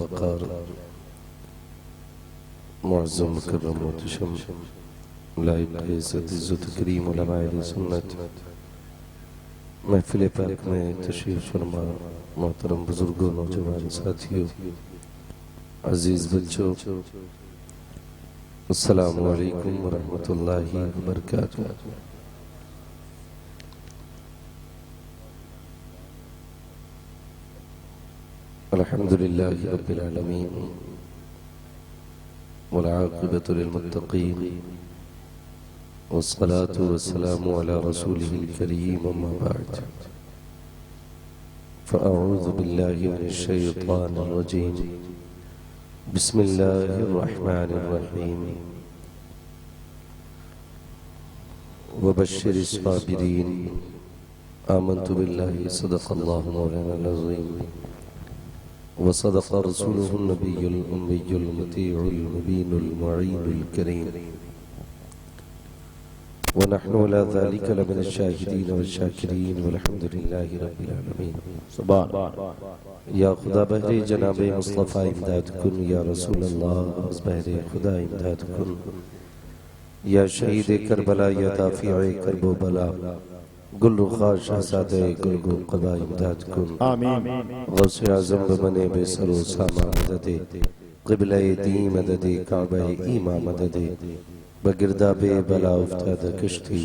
बावकार मुअज़्ज़म मुकर्रम मुहतशम like इज़्ज़त तकरीम उलमाए सुन्नत महफिल पाक में तशरीफ़ फरमा मोहतरम बुजुर्गों नौजवान साथियों अजीज़ बच्चों अस्सलामु अलैकुम वरहमतुल्लाहि वबरकातुहू। अल्हम्दुलिल्लाहि रब्बिल आलमीन वल आक़िबतु लिल मुत्तक़ीन वस्सलातु वस्सलामु अला रसूलिहिल करीम अम्मा बअद फ़अऊज़ु बिल्लाहि मिनश शैतानिर रजीम बिस्मिल्लाहिर रहमानिर रहीम वबश्शिरिस साबिरीन आमन्तु बिल्लाहि सदक़ल्लाहु मौलानाल अज़ीम वसदक़ रसूलुहुन नबियुल उम्मियुल मुतीउल मुबीनुल मुईनुल करीम वनहनु अला ज़ालिका लमिनश शाहिदीन वश्शाकिरीन वल्हम्दुलिल्लाहि रब्बिल आलमीन। सुभान या खुदा बहरे जनाबे मुस्तफ़ा इमदाद कुन या रसूल अल्लाह बहरे खुदा इमदाद कुन या शहीद करबला या दाफ़िए करबो बला गुल रुखा शहज़ादे गुलगो क़बा इमदाद कुन आमीन। गौसे आज़म बने बेसरो सामा मददे क़िबले दी मददे काबे ईमा मददे बगिरदाबे बला उफ्ताद कश्ती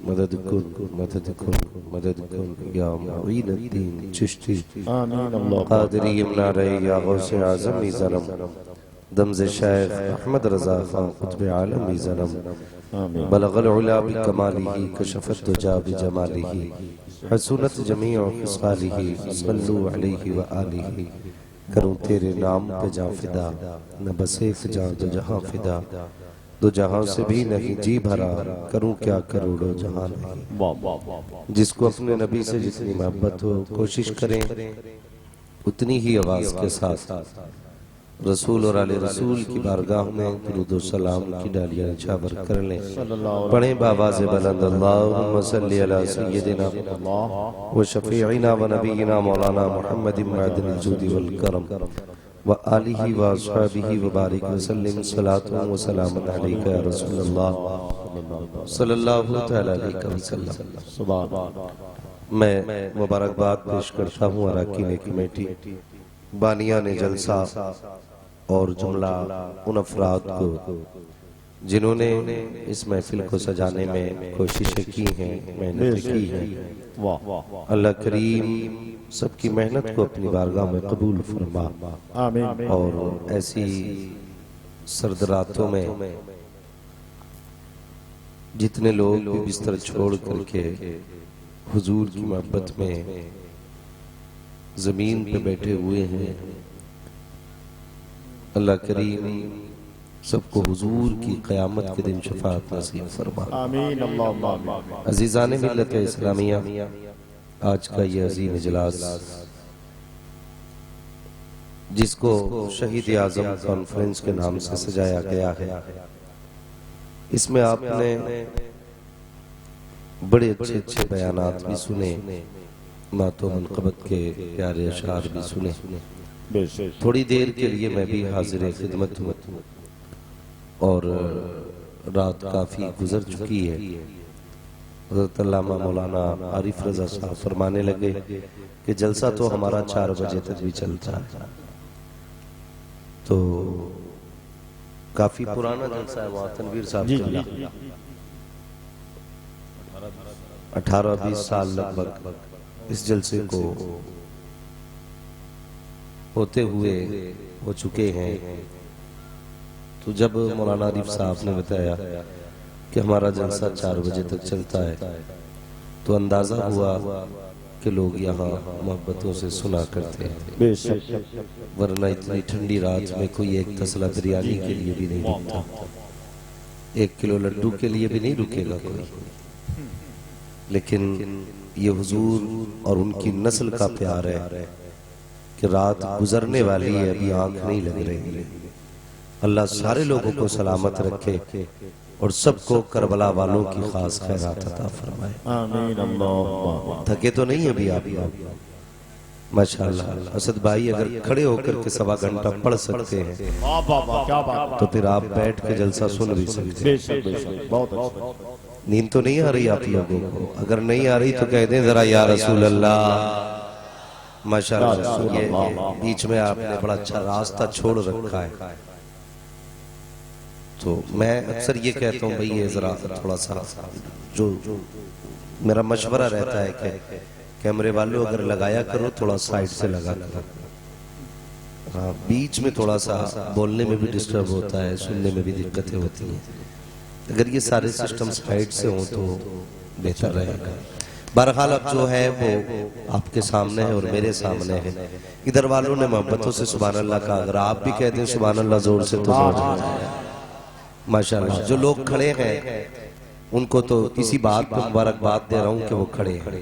मदद कुन मदद कुन मदद कुन या मुईनुद्दीन चिश्ती आमीन। अल्लाह क़ादिरी इमना रहे या गौसे आज़म इज़रम दमज़े शेख अहमद रज़ा खां क़ुत्ब आलम इज़रम बलगल उला बिकमालिही कशफत दुजा बिजमालिही हसूनत जमीअ खिसालिही सल्लु अलैहि व आलिही। करूं तेरे नाम पे जा फिदा न बस एक जान दो जहां फिदा दो जहां से भी नहीं जी भरा करूं क्या करोड़ों जहां नहीं। जिसको अपने नबी से जितनी मोहब्बत हो कोशिश करें उतनी ही आवाज के साथ रसूल और आले रसूल की बारगाह में दुरूद व सलाम की डालियां निछावर कर लें। पढ़ें बावाज़े बुलंद अल्लाहुम्मा सल्ली अला सय्यिदिना व शफीइना व नबीना मौलाना मुहम्मदिन मअदिनिल जुदी वल करम व आलिहि व अस्हाबिहि व बारिक व सल्लिम सलातु व सलामुन अलैका या रसूलल्लाह सल्लल्लाहु तआला अलैहि वसल्लम। सुभान। मैं मुबारकबाद पेश करता हूँ अराकीन कमेटी बानियाने जलसा और जुमला उन अफराद को जिन्होंने इस महफिल को सजाने में कोशिशें की हैं, मेहनत की हैं। अल्लाह करीम सबकी मेहनत को अपनी बारगाह में कबूल फरमा आमीन। और ऐसी सर्द रातों में जितने लोग भी बिस्तर छोड़ करके हुजूर की मोहब्बत में जमीन पे बैठे हुए हैं, अल्लाह करीम सबको हुजूर की क़यामत के दिन शफाअत नसीब फरमा आमीन। अल्लाह अज़ीज़ाने मिल्लत इस्लामिया, आज का ये अज़ीम इजलास जिसको शहीद आज़म कॉन्फ्रेंस के नाम से सजाया गया है, इसमें आपने बड़े अच्छे अच्छे बयानात भी सुने, नातो मनक़बत के प्यारे अशार भी सुने। थोड़ी देर के लिए मैं भी हाजिर खिदमत हूँ और रात काफ़ी गुजर चुकी है। हज़रत अल्लामा मौलाना आरिफ रज़ा साहब फरमाने लगे कि जलसा तो हमारा 4 बजे तक भी चलता है, तो काफ़ी पुराना जलसा है। वहाँ तनवीर साहब 18-20 साल लगभग इस जलसे को होते हुए हो चुके हैं। तो जब मौलाना आरिफ साहब ने बताया कि हमारा जलसा 4 बजे तक चलता है, तो अंदाजा हुआ कि लोग यहाँ मोहब्बतों से सुना करते हैं, वरना इतनी ठंडी रात में कोई एक तसला बिरयानी के लिए भी नहीं रुकता, 1 किलो लड्डू के लिए भी नहीं रुकेगा कोई। लेकिन ये हुजूर और उनकी नस्ल का प्यार है कि रात गुजरने वाली है, अभी आंख नहीं लग रही। अल्लाह सारे लोगों को सलामत रखे और सबको करबला वालों की खास खैरात अता फरमाए आमीन। अल्लाह थके तो नहीं अभी आप लोग? माशाअल्लाह। असद भाई अगर खड़े होकर के 1.25 घंटा पढ़ सकते हैं क्या बात, तो फिर आप बैठ के जलसा सुन भी सकते हैं। बेशक बेशक, बहुत अच्छा। नींद तो नहीं आ रही आप लोगों को? अगर नहीं आ रही तो कह दें जरा या रसूल अल्लाह। माशाअल्लाह, ये बीच में आपने बड़ा अच्छा रास्ता छोड़ रखा है। तो मैं अक्सर ये कहता हूँ भाई ये जरा थोड़ा सा जो मेरा मशवरा रहता है कि कैमरे वालों अगर लगाया करो थोड़ा साइड से लगा करो। हाँ, बीच में थोड़ा सा बोलने में भी डिस्टर्ब होता है, सुनने में भी दिक्कतें होती हैं। अगर ये सारे सिस्टम साइड से हों तो बेहतर रहेगा। बहरहाल अब जो है वो आपके सामने है और मेरे सामने है। इधर वालों ने मोहब्बतों से सुभान अल्लाह का, अगर आप भी कह दें सुभान अल्लाह जोर से तो हो जाएगा। माशाअल्लाह, जो लोग खड़े हैं उनको तो इसी बात पर मुबारकबाद दे रहा हूँ कि वो खड़े हैं।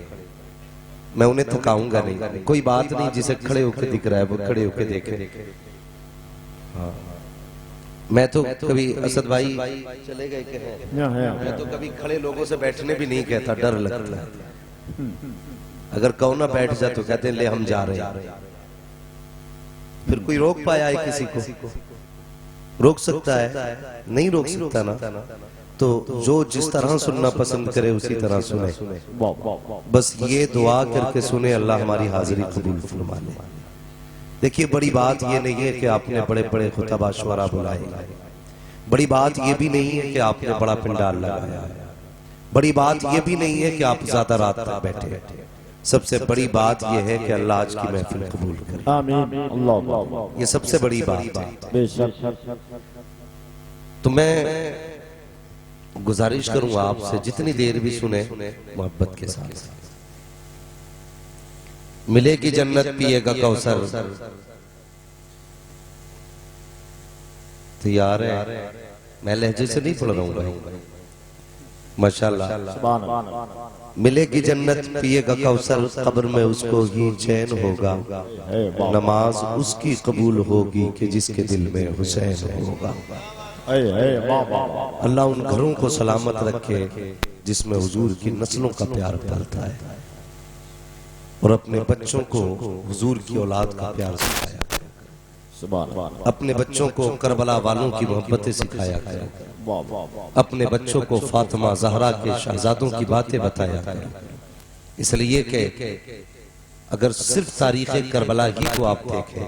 मैं उन्हें थकाऊंगा नहीं, कोई बात नहीं, जिसे खड़े होकर दिख रहा है वो खड़े होकर देखे। हाँ, मैं तो कभी असद भाई चले गए के हैं, मैं तो कभी खड़े लोगों से बैठने भी नहीं कहता, डर लगता है। अगर कहो ना बैठ जा तो कहते हैं ले हम जा रहे हैं। फिर कोई रोक पाया है किसी को? रोक सकता है? नहीं रोक सकता ना। तो जो जिस तरह सुनना पसंद करे उसी तरह सुने। बस ये दुआ करके सुने अल्लाह हमारी हाजिरी कबूल फरमा ले। देखिए, बड़ी बात ये नहीं है कि आपने बड़े बड़े खुतबा शुरा बुलाए, बड़ी बात ये भी नहीं है कि आपने बड़ा पिंडाल लगाया, बड़ी बात ये भी नहीं है कि आप ज्यादा रात तक बैठे। सबसे बड़ी बात यह है कि अल्लाह आज की महफिल कबूल करे। आमीन अल्लाह, ये सबसे बड़ी बात है। बेशक। तो मैं गुजारिश करूंगा आपसे जितनी देर भी सुने मोहब्बत के साथ। मिलेगी जन्नत पिएगा कौसर, तैयार है? मैं लहजे से नहीं पढ़ रहा हूँ माशाअल्लाह। मिलेगी जन्नत पिएगा कौसर, कब्र में उसको ही चैन होगा, नमाज उसकी कबूल होगी कि जिसके दिल में हुसैन होगा। अल्लाह उन घरों को सलामत रखे जिसमें हुजूर की नस्लों का प्यार पलता है और अपने बच्चों को हुजूर की औलाद का प्यार सिखाया, अपने बच्चों को करबला वालों की मोहब्बतें सिखाया करें, अपने बच्चों को फातिमा ज़हरा के शहजादों की बातें बताया करें। इसलिए कि अगर सिर्फ तारीख़ करबला ही को आप देखें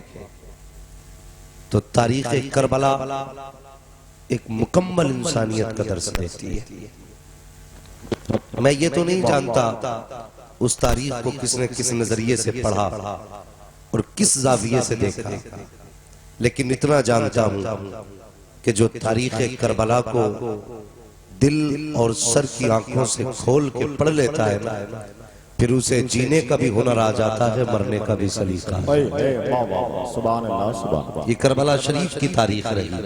तो तारीख़ करबला एक मुकम्मल इंसानियत का दर्स देती है। मैं ये तो नहीं जानता उस तारीख को किसने किस नजरिए से पढ़ा और किस जाविये से देखा, लेकिन इतना जानता हूं कि जो तारीख करबला को दिल और सर की आंखों से खोल के पढ़ लेता है ना, फिर उसे जीने का भी हुनर आ जाता है, मरने का भी सलीका। ये करबला शरीफ की तारीख रही,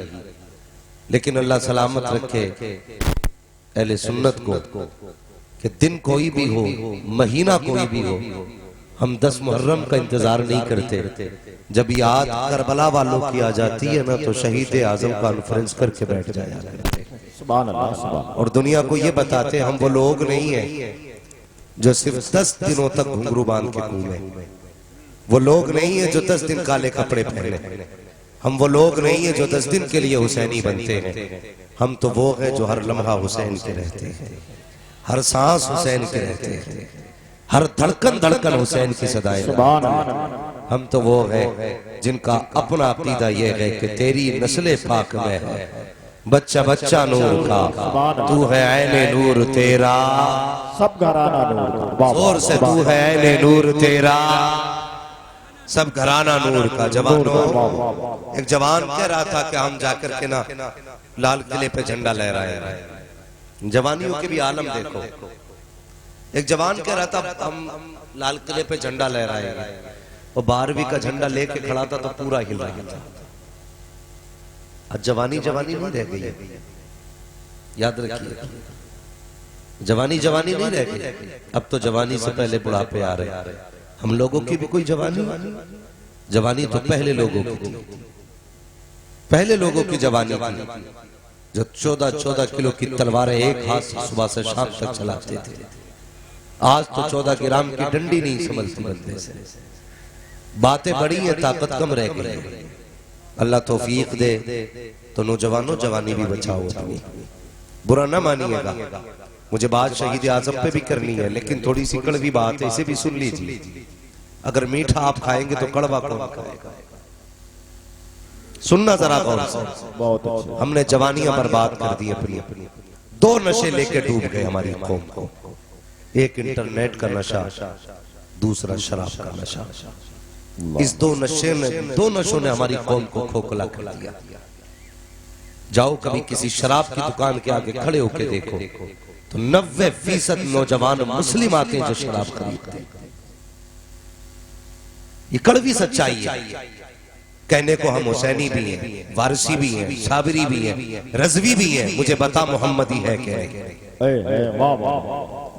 लेकिन अल्लाह सलामत रखे अहले सुन्नत को कि दिन कोई भी हो, महीना कोई भी हो, हम 10 मुहर्रम का इंतजार नहीं करते। जब याद करबला वालों की आ जाती है ना तो शहीद आजम कॉन्फ्रेंस करके बैठ जाया करते और दुनिया को ये बताते हम वो लोग नहीं है जो सिर्फ 10 दिनों तक घुंघरू बांध के घूमे, वो लोग नहीं है जो 10 दिन काले कपड़े पहने, हम वो लोग नहीं है जो 10 दिन के लिए हुसैनी बनते हैं। हम तो वो हैं जो हर लम्हा हुसैन के रहते हैं, हर सांस हुसैन के रहते हैं, हर धड़कन धड़कन हुसैन की सदाएं। हम तो वो हैं जिनका अपना अकीदा ये है कि तेरी नस्ले पाक में है बच्चा बच्चा नूर का, तू है ऐने नूर तेरा, सब घराना नूर, जोर से तू है ऐने नूर तेरा, सब घराना नूर का। जवान एक जवान कह रहा था कि हम जाकर के ना लाल किले पे झंडा लहराए हैं। जवानियों के भी आलम देखो। एक जवान कह रहा था हम लाल किले पे झंडा लहराए हैं और 12वीं का झंडा लेके खड़ा था तो पूरा हिल रहा था। आज जवानी जवानी नहीं रह गई, याद रखिए, जवानी जवानी नहीं रह गई। अब तो जवानी से पहले बुढ़ापे आ रहे। हम लोगों की भी कोई जवानी, जवानी तो पहले लोगों की थी, पहले लोगों की जवानी थी जो 14-14 किलो की तलवारें एक हाथ से सुबह से शाम तक चलाते थे। आज तो 14 ग्राम की डंडी नहीं संभलती बंदे से। बातें बड़ी हैं, ताकत कम रह गई है। अल्लाह तौफीक दे तो नौजवानों जवानी भी बचाओ अपनी, बुरा ना मानिएगा। मुझे बात शहीद आजम पे भी करनी है, लेकिन थोड़ी सी कड़वी बात है, इसे भी सुन लीजिए। अगर मीठा आप खाएंगे तो कड़वा कौन खाएगा? सुनना जरा गौर से। बहुत अच्छा। हमने जवानियां बर्बाद कर दी अपनी, दो नशे लेके डूब गए हमारी कौम को। एक इंटरनेट का नशा, दूसरा शराब का नशा। इस दो नशों ने हमारी कौम को खोखला कर दिया। जाओ कभी किसी शराब की दुकान के आगे खड़े होकर देखो तो 90% नौजवान मुस्लिम आते हैं जो शराब खरीदते हैं। ये कड़वी सच्चाई है। कहने को हम हुसैनी भी हैं, वारसी भी हैं, साबरी भी हैं, रजवी भी हैं, मुझे बता मोहम्मदी है क्या है?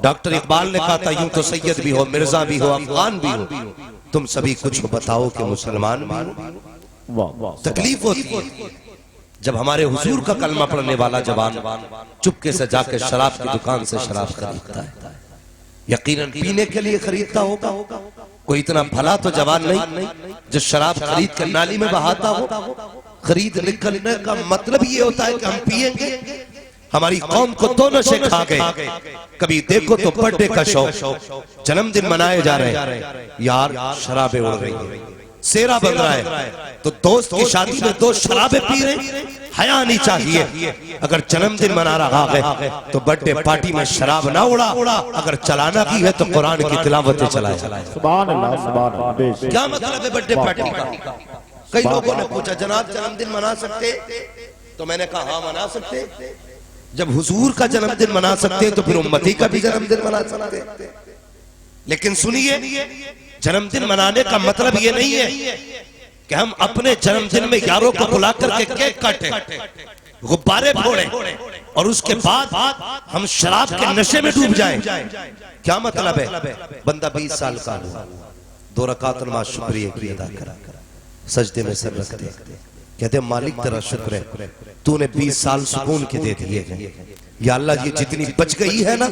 डॉक्टर इकबाल ने कहा था यूं तो सैयद भी हो, मिर्जा भी हो, अफगान भी हो, तुम सभी कुछ बताओ कि मुसलमान भी हो। तकलीफ होती है जब हमारे हुजूर का कलमा पढ़ने वाला जवान चुपके से जाकर शराब की दुकान से शराब खरीदता है। यकीनन पीने के लिए खरीदता होगा, कोई इतना भला तो जवान नहीं जो शराब खरीद कर नाली में बहाता हो। खरीद निकलने का मतलब ये होता है कि हम पिएंगे। हमारी कौम को दो नशे खा गए। कभी देखो तो बर्थडे का शौक, जन्मदिन मनाए जा रहे हैं, यार शराबें उड़ रही है, सेरा बन रहा है, तो दोस्त की शादी में दो शराबें पी रहे। हया नहीं चाहिए। अगर जन्मदिन मना रहा है तो बर्थडे पार्टी में शराब ना उड़ा, अगर चलाना की है तो कुरान की तिलावतें चलाए। सुभान अल्लाह, सुभान अल्लाह। क्या मतलब है बर्थडे पार्टी का? कई लोगों ने पूछा जनाब जन्मदिन मना सकते? तो मैंने कहा हाँ मना सकते। जब हुजूर का जन्मदिन मना सकते हैं तो फिर उम्मती का भी जन्मदिन मना सकते हैं। लेकिन सुनिए, जन्मदिन मनाने का मतलब ये नहीं है कि हम अपने जन्मदिन में यारों को बुला करके केक काटें, गुब्बारे फोड़ें और उसके बाद हम शराब के नशे में डूब जाएं। क्या मतलब है? बंदा 20 साल का हुआ, 2 रकात नमाज शुक्रिया की अदा करा, सजदे में सर रख दे, कहते मालिक तेरा शुक्र है तूने 20 साल सुकून के दे दिए हैं। या अल्लाह ये जितनी बच गई है ना,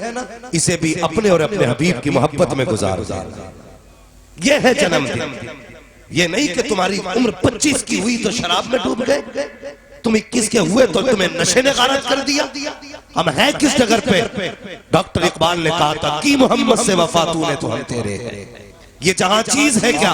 इसे भी अपने और अपने हबीब की मोहब्बत में गुजार दे। ये है जन्मदिन। ये नहीं कि तुम्हारी उम्र 25 की हुई तो शराब में डूब गए, तुम 21 के हुए तो तुम्हें नशे ने गारत कर दिया। हम हैं किस जगह पे? डॉक्टर इकबाल ने कहा था कि मोहम्मद से वफा तूने तो हम तेरे हैं। ये जहां चीज है क्या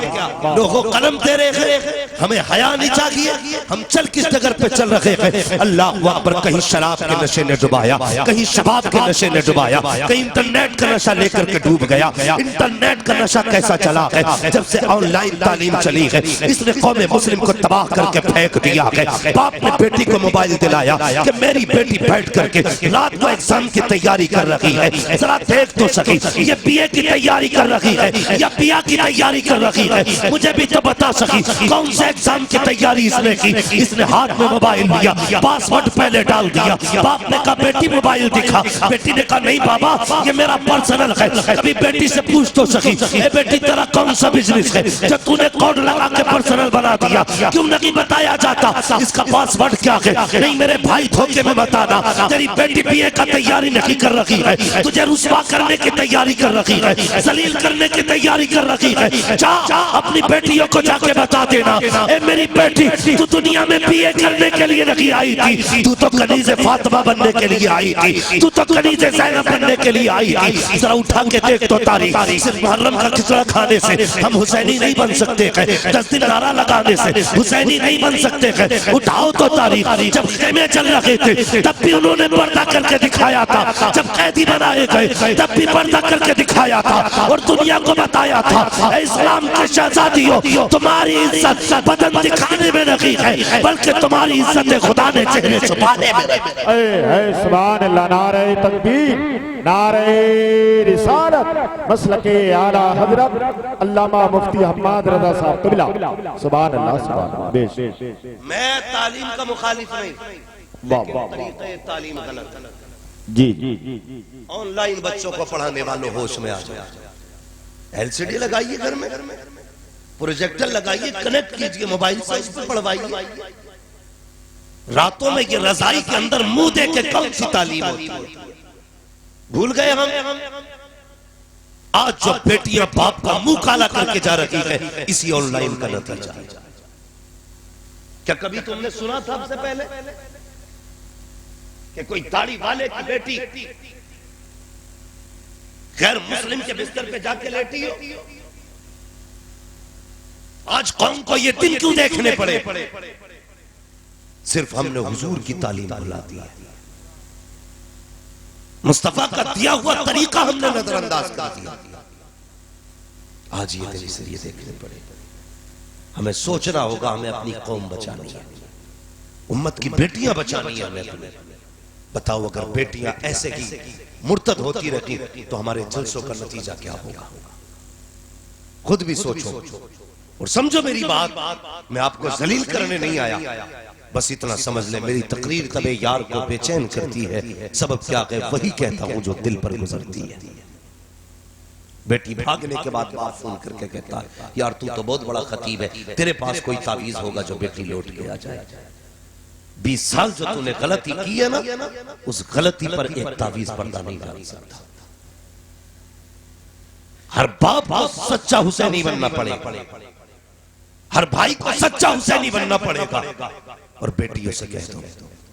लोगों कलम तेरे हैं, हमें हया नहीं चाहिए। हम चल किस जगह पे चल रहे हैं? अल्लाह अकबर। कहीं शराब के नशे ने डुबाया, कहीं शबाब के नशे ने डुबाया, कहीं इंटरनेट का नशा लेकर के डूब गया। इंटरनेट का नशा कैसा चला है? जब से ऑनलाइन तालीम चली है इसने कौम मुस्लिम को तबाह करके फेंक दिया है। बाप ने बेटी को मोबाइल दिलाया कि मेरी बेटी बैठ करके रात को एग्जाम की तैयारी कर रही है, जरा देख तो सकी ये बीए की तैयारी कर रही है या पिया की तैयारी कर रही है, मुझे भी तो बता सकी कौन से एग्जाम की तैयारी इसने की। इसने हाथ में मोबाइल लिया, पासवर्ड पहले डाल दिया। बाप ने कहा बेटी मोबाइल दिखा, बेटी ने कहा नहीं बाबा ये मेरा पर्सनल है। कभी बेटी से पूछ तो सकी ए बेटी तेरा कौन सा बिजनेस है जो तूने कोड लगा के पर्सनल बना दिया? क्यों नहीं बताया जाता इसका पासवर्ड क्या है? नहीं मेरे भाई धोखे में बताना, तेरी बेटी बीए का तैयारी नहीं कर रही है, तुझे रुस्वा करने की तैयारी कर रही है, जलील करने की तैयारी कर रखी है। जा अपनी बेटियों को जाके बता देना ए मेरी बेटी तू दुनिया में बीए करने के लिए नहीं आई थी, तू तो कनीज़े फातिमा बनने के लिए आई थी, तू तो कनीज़े ज़ैनब बनने के लिए आई थी। जरा उठा के देख तो तारीख, सिर्फ मुहर्रम का खिचड़ा खाने से हम हुसैनी नहीं बन सकते हैं, 10 दिन नारा लगाने से हुसैनी नहीं बन सकते हैं। उठाओ तो तारीख, जब खेमे चल रहे थे तब भी उन्होंने पर्दा करके दिखाया था, जब कैदी बनाए गए तब भी पर्दा करके दिखाया था और दुनिया को बताया था इस्लाम के शहजादियों तुम्हारी इज्जत बदन दिखाने में नहीं है बल्कि तुम्हारी इज्जत खुदा ने चेहरे छुपाने में है। सुभान अल्लाह। नारे तकबीर, नारे रिसालत, मसलके आला हजरत अल्लामा मुफ्ती हम्माद रजा साहब कबिला। सुभान अल्लाह, सुभान अल्लाह। मैं तालीम का मुखालिफ नहीं, तरीक़े तालीम गलत। जी ऑनलाइन बच्चों को पढ़ाने वालों होश में आ जाए। एलसीडी लगाइए घर में, प्रोजेक्टर लगाइए, कनेक्ट कीजिए मोबाइल से, उस पर पढ़वाइए। रातों में ये रजाई के अंदर मुंह दे के कौन सी तालीम होती है? भूल गए हम। आज जो बेटियां बाप का मुंह काला करके जा रही है, इसी ऑनलाइन का नतीजा है। क्या कभी तुमने सुना था सबसे पहले कि कोई दाढ़ी वाले की बेटी गैर मुस्लिम के बिस्तर पे जाके लेटी हो? आज कौम को ये दिन क्यों देखने पड़े? सिर्फ हमने हुजूर की तालीम भुला दी है, मुस्तफा का दिया हुआ तरीका हमने नजरअंदाज कर दिया। आज ये दिन से ये देखने पड़े। हमें सोचना होगा, हमें अपनी कौम बचानी है, उम्मत की बेटियां बचानी है हमें। बताओ अगर बेटियां ऐसे की मुर्तद होती रहती तो हमारे जलसों का नतीजा क्या होगा? खुद भी सोचो और समझो मेरी बात। मैं आपको जलील करने नहीं आया, बस इतना समझ ले मेरी तकरीर तबे यार को बेचैन करती है। सबब क्या है वही कहता हूं जो दिल पर गुजरती है। बेटी भागने के बाद बाप फोन करके कहता है यार तू तो बहुत बड़ा खतीब है, तेरे पास कोई तावीज होगा जो बेटी लौट के आ जाए। 20 साल जो तूने गलती की है ना, उस गलती पर एक तावीज पर्दा नहीं डाल सकता। हर बाप को सच्चा हुसैनी बनना पड़ेगा, हर भाई को सच्चा हुसैनी बनना पड़ेगा। और बेटियों से कह दो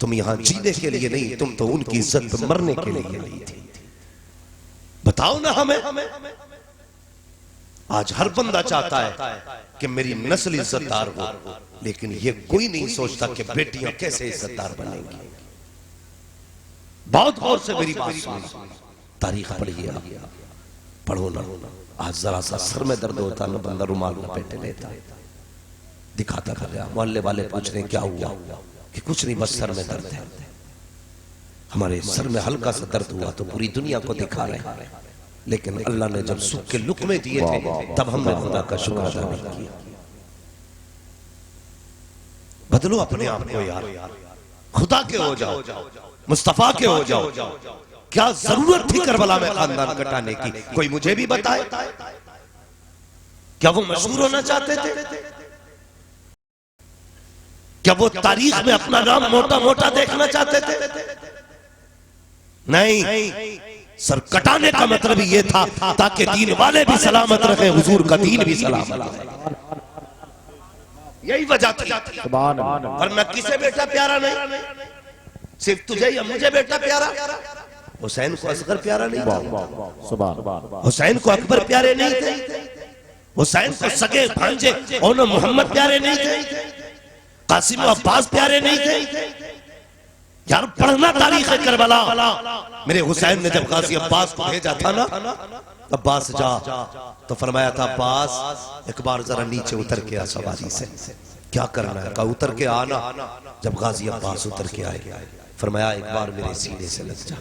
तुम यहां जीने के लिए नहीं, तुम तो उनकी इज्जत पे मरने के लिए नहीं थी। बताओ ना हमें। आज हर बंदा चाहता है कि मेरी नस्ल इज्जतदार हो, लेकिन ये कोई नहीं सोचता कि बेटियां कैसे इज्जतदार बनेंगी। बहुत गौर से मेरी बात सुनो, तारीख पढ़िए, पढ़ो ना। आज जरा सा सर में दर्द होता ना, बंदा रुमाल लपेटे लेता, दिखाता कर गया। मोहल्ले वाले पूछ रहे क्या हुआ, कि कुछ नहीं बस सर में दर्द है। हमारे सर में हल्का सा दर्द हुआ तो पूरी दुनिया को दिखा रहे हैं, लेकिन अल्लाह ने जब सुख के लुक़मे दिए थे तब हमने खुदा का शुक्र अदा नहीं किया। बदलो अपने आप को यार, खुदा के हो जाओ, मुस्तफा के हो जाओ। क्या जरूरत थी करबला में खानदान कटाने की? कोई मुझे भी बताए। क्या वो मशहूर होना चाहते थे? क्या वो तारीख में अपना नाम मोटा मोटा देखना चाहते थे? नहीं, सर कटाने का मतलब ये था ताकि दीन वाले भी सलामत रहे, हुजूर का दीन भी सलामत रहे। यही वजह थी। वरना किसे बेटा प्यारा नहीं, सिर्फ तुझे या मुझे बेटा प्यारा। हुसैन को असगर प्यारा नहीं था, हुसैन को अकबर प्यारे नहीं थे, हुसैन को सगे भांजे और मोहम्मद प्यारे नहीं थे, कासिम अब्बास प्यारे नहीं थे। यार पढ़ना तारीख है करबला। मेरे हुसैन ने जब गाजी अब्बास को भेजा था ना, अब्बास जा, तो फरमाया था अब्बास एक बार जरा नीचे उतर के आ सवारी से। क्या करना है? कहा उतर के आना। जब गाजी अब्बास उतर के आए, फरमाया एक बार मेरे सीने से लग जा।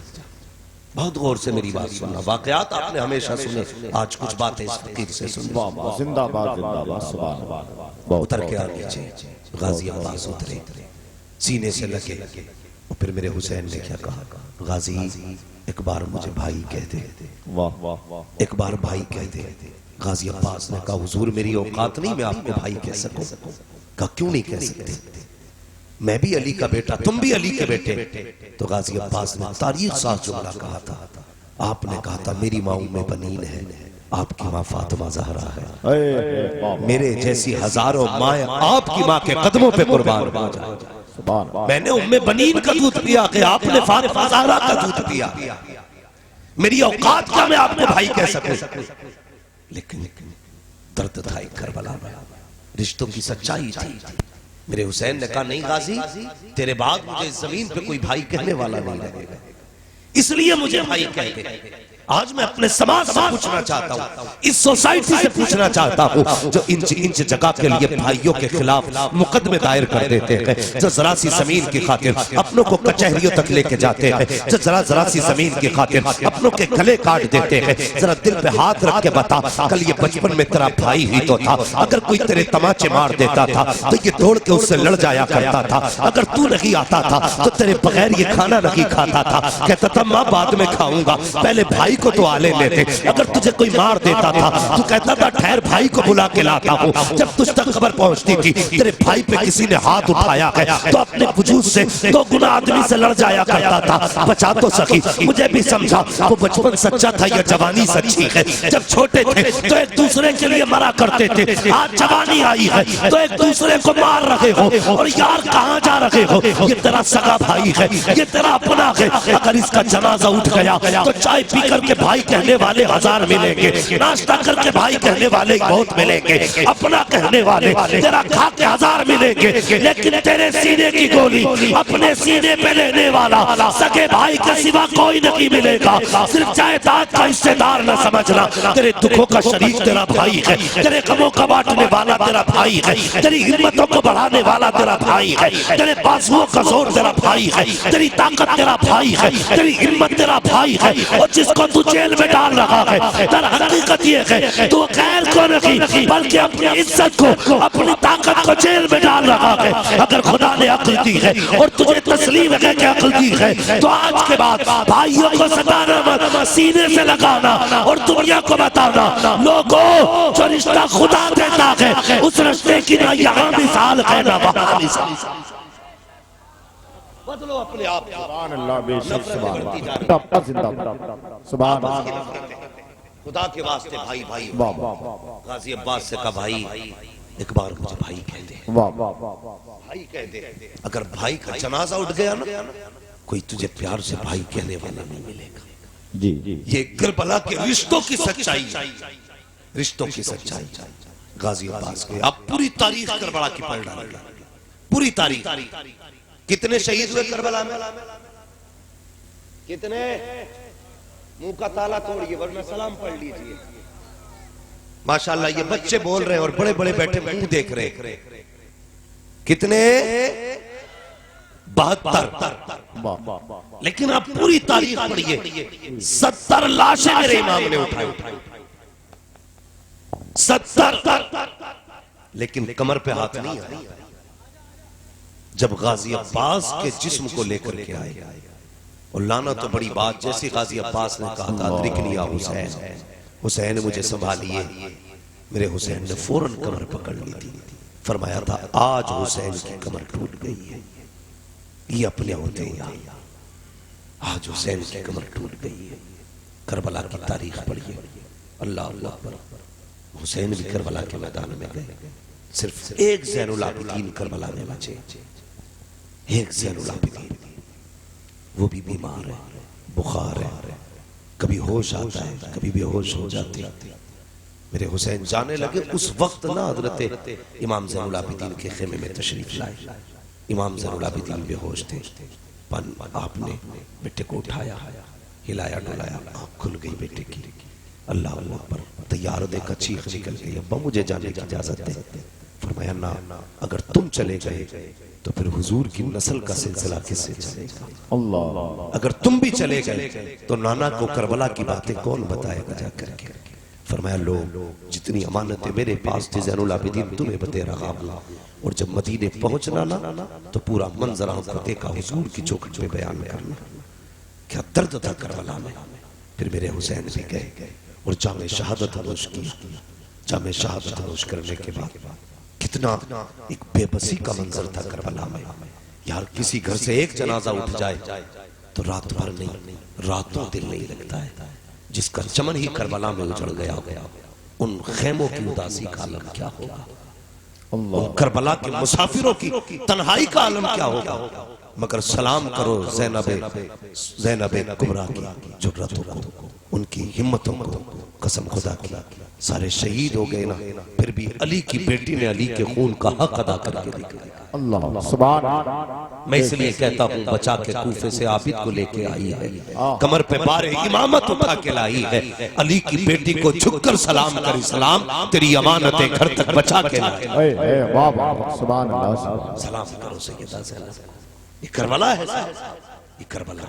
बहुत गौर से मेरी बात सुनना, वाकयात आपने हमेशा सुने, आज कुछ बातें इस फकीर से सुन। जिंदाबाद जिंदाबाद, सुभान अल्लाह। उतर के आ नीचे, गाजी अब्बास उतरे, सीने से लगे। और फिर मेरे हुसैन ने क्या कहा, गाजी एक बार मुझे भाई कह दे, एक बार भाई कह दे। गाजी अब्बास ने कहा हुजूर मेरी औकात नहीं मैं आपको भाई कह सकूं। कहा क्यों नहीं कह सकते? मैं भी अली का बेटा, तुम भी अली के बेटे। तो गाजी अब्बास ने तारीख साथ जुमला कहा था। आपने कहा था मेरी माँ उम्मे बनीन है, आपकी माँ फातिमा ज़हरा है। मेरे जैसी हजारों माएं आपकी माँ के कदमों पे कुर्बान हो जाए। मैंने उम्मे बनीन का दूध पिया कि आपने फातिमा ज़हरा का दूध पिया। मेरी औकात क्या मैं आपको भाई कह सकूं? लेकिन दर्द था एक करबला में, रिश्तों की सच्चाई थी। मेरे हुसैन ने कहा नहीं गाजी, तेरे बाद मुझे जमीन पे कोई भाई कहने वाला नहीं रहेगा, इसलिए मुझे भाई कहते। आज मैं अपने समाज से पूछना चाहता हूँ, इस सोसाइटी से पूछना चाहता हूँ जो इंच इंच जगह के लिए भाइयों के खिलाफ मुकदमे दायर कर देते हैं, जो जरा सी जमीन की खातिर अपनों को कचहरियों तक लेके जाते हैं, जो जरा सी जमीन की खातिर अपनों के गले काट देते हैं। जरा दिल पे हाथ रख के बता, कल ये बचपन में तेरा भाई ही तो था। अगर कोई तेरे तमाचे मार देता था तो ये दौड़ के उससे लड़ जाया करता था। अगर तू नहीं आता था तो तेरे बगैर ये खाना नहीं खाता था। कहता था माँ बाद में खाऊंगा, पहले भाई को तो आले लेते, अगर तुझे कोई मार देता था तू कहता था ठहर भाई को बुला के लाता हूँ। जब तुझ तक खबर पहुंचती थी तेरे भाई पे किसी ने हाथ उठाया है तो अपने वजूद से 2 गुना आदमी से लड़ जाया करता था। बचा तो सकी, मुझे भी समझा वो बचपन सच्चा था या जवानी सच्ची है। जब छोटे थे तो एक दूसरे के लिए मरा करते थे, आज जवानी आई है तो एक दूसरे को मार रहे हो और यार कहाँ जा रहे हो। ये तेरा सगा भाई है, ये तेरा अपना है। अगर इसका जनाजा उठ गया तो चाय पी करके भाई कहने वाले 1000 मिलेंगे, नाश्ता करके भाई कहने वाले बहुत मिलेंगे, अपना कहने वाले तेरा खा के 1000 मिलेंगे। लेकिन तेरे सीने की गोली अपने सीने पे लेने वाला सगे भाई के सिवा कोई नहीं मिलेगा। सिर्फ जायदाद का हिस्सेदार न समझना, तेरे दुखों का शरीक तेरा भाई है, तेरे गमों का बांटने वाला तेरा भाई है, तेरी हिम्मतों को बढ़ाने वाला तेरा भाई है, तेरे बाजुओं का जोर तेरा भाई है, तेरी ताकत तेरा भाई है, तेरी हिम्मत तेरा भाई है। और जिसको तू जेल में डाल रहा है दर हकीकत ये है तू गैर को नहीं बल्कि अपनी इज्जत को, अपनी ताकत को जेल में डाल रहा है। अगर खुदा ने अक्ल दी है और तुझे तस्लीम है कि अक्ल दी है तो आज के बाद भाइयों को सताना मत, सीने से लगाना और दुनिया को बताना लोगों जो रिश्ता खुदा देता है उस रिश्ते की ना यहाँ मिसाल है ना वहाँ मिसाल। बदलो अपने आप। सुभान अल्लाह, बेशक सुभान अल्लाह, जिंदाबाद सुभान अल्लाह। खुदा के वास्ते भाई भाई गाजी अब्बास से कहा भाई एक बार मुझे भाई कह दे, भाई कह दे। अगर भाई का जनाजा उठ गया ना कोई तुझे प्यार से भाई कहने वाला नहीं मिलेगा। जी ये करबला के रिश्तों की सच्चाई, रिश्तों की सच्चाई। गाजी अब्बास के आप पूरी तारीख करबला की पढ़ डालेंगे, पूरी तारीख। कितने शहीद हुए करबला में, कितने, मुंह का ताला तोड़िए वरना सलाम पढ़ लीजिए। माशाल्लाह ये बच्चे बोल रहे हैं और बड़े बड़े बैठे मुंह देख रहे हैं। कितने, 72। लेकिन आप पूरी तारीख पढ़िए, 70 लाशें मेरे इमाम ने उठाई, 70। लेकिन कमर पे हाथ नहीं आया। जब गाजी अब्बास के जिस्म को लेकर के आए और लाना तो बड़ी बात, जैसे गाजी अब्बास ने कहा था अदरिकनिया हुसैन, हुसैन मुझे संभालिए, मेरे हुसैन ने फौरन कमर पकड़ ली थी। फरमाया था आज हुसैन की कमर टूट गई है, ये अपने होते हैं, आज हुसैन की कमर टूट गई है। करबला की तारीख पढ़िए, अल्लाह अल्लाह अकबर। हुसैन भी करबला के मैदान में गए, सिर्फ एक ज़ैनुल आबिदीन करबला में बचे, एक ज़ैनुल आबिदीन, वो भी बीमार है, बुखार है, कभी होश आता है कभी बेहोश हो जाते हैं। मेरे हुसैन जाने लगे उस वक्त ना हजरत इमाम ज़ैनुल आबिदीन के खेमे में तशरीफ लाए। इमाम ज़ैनुल आबिदीन बेहोश थे, आपने बेटे को उठाया, हिलाया डुलाया, आँख खुल गई बेटे की। अल्लाह अल्लाह पर तैयार देखा चीख निकल गई, अब्बा मुझे जाने की इजाजत दे। फरमाया ना, अगर तुम चले गए तो फिर हुजूर की नस्ल का सिलसिला किससे चलेगा। अल्लाह, अगर तुम भी चले गए तो नाना को करबला की बातें कौन बताएगा जा करके। फरमाया लो, जितनी अमानतें मेरे पास थी ज़ैनुल आबिदीन तुम्हें बते रहा हूं। और जब मदीने पहुंचना ना तो पूरा मंजर आंखों देखा हुजूर की चौखट पे बयान करना, क्या दर्द था करबला में। फिर मेरे हुसैन भी गए और जामे शहादत नोश की। जामे शहादत नोश करने के बाद कितना एक बेबसी का मंजर था करबला में। यार किसी घर से एक जनाजा उठ जाए तो रात भर नहीं, रातों दिन नहीं लगता है। जिसका चमन ही करबला में उजड़ गया, उन खेमों की उदासी का आलम क्या होगा, उन करबला के मुसाफिरों की तन्हाई का आलम क्या होगा। मगर सलाम करो ज़ैनबे कुबरा की जुर्रतों को, उनकी हिम्मतों को, कसम खुदा की सारे शहीद हो गए ना, फिर भी अली की बेटी ने अली के खून का हक अदा करके दिखाया। अल्लाह सुभान अल्लाह। मैं इसलिए कहता हूँ बचा के कूफे से आबिद को लेके आई है, कमर पे बारे इमामत उठा के लाई है। अली की बेटी को झुककर सलाम करी, सलाम तेरी अमानतें घर तक बचा के लाई। वाह वाह सुभान अल्लाह। सलाम करो सैयदा ज़ैनब। ये करबला है, ये करबला।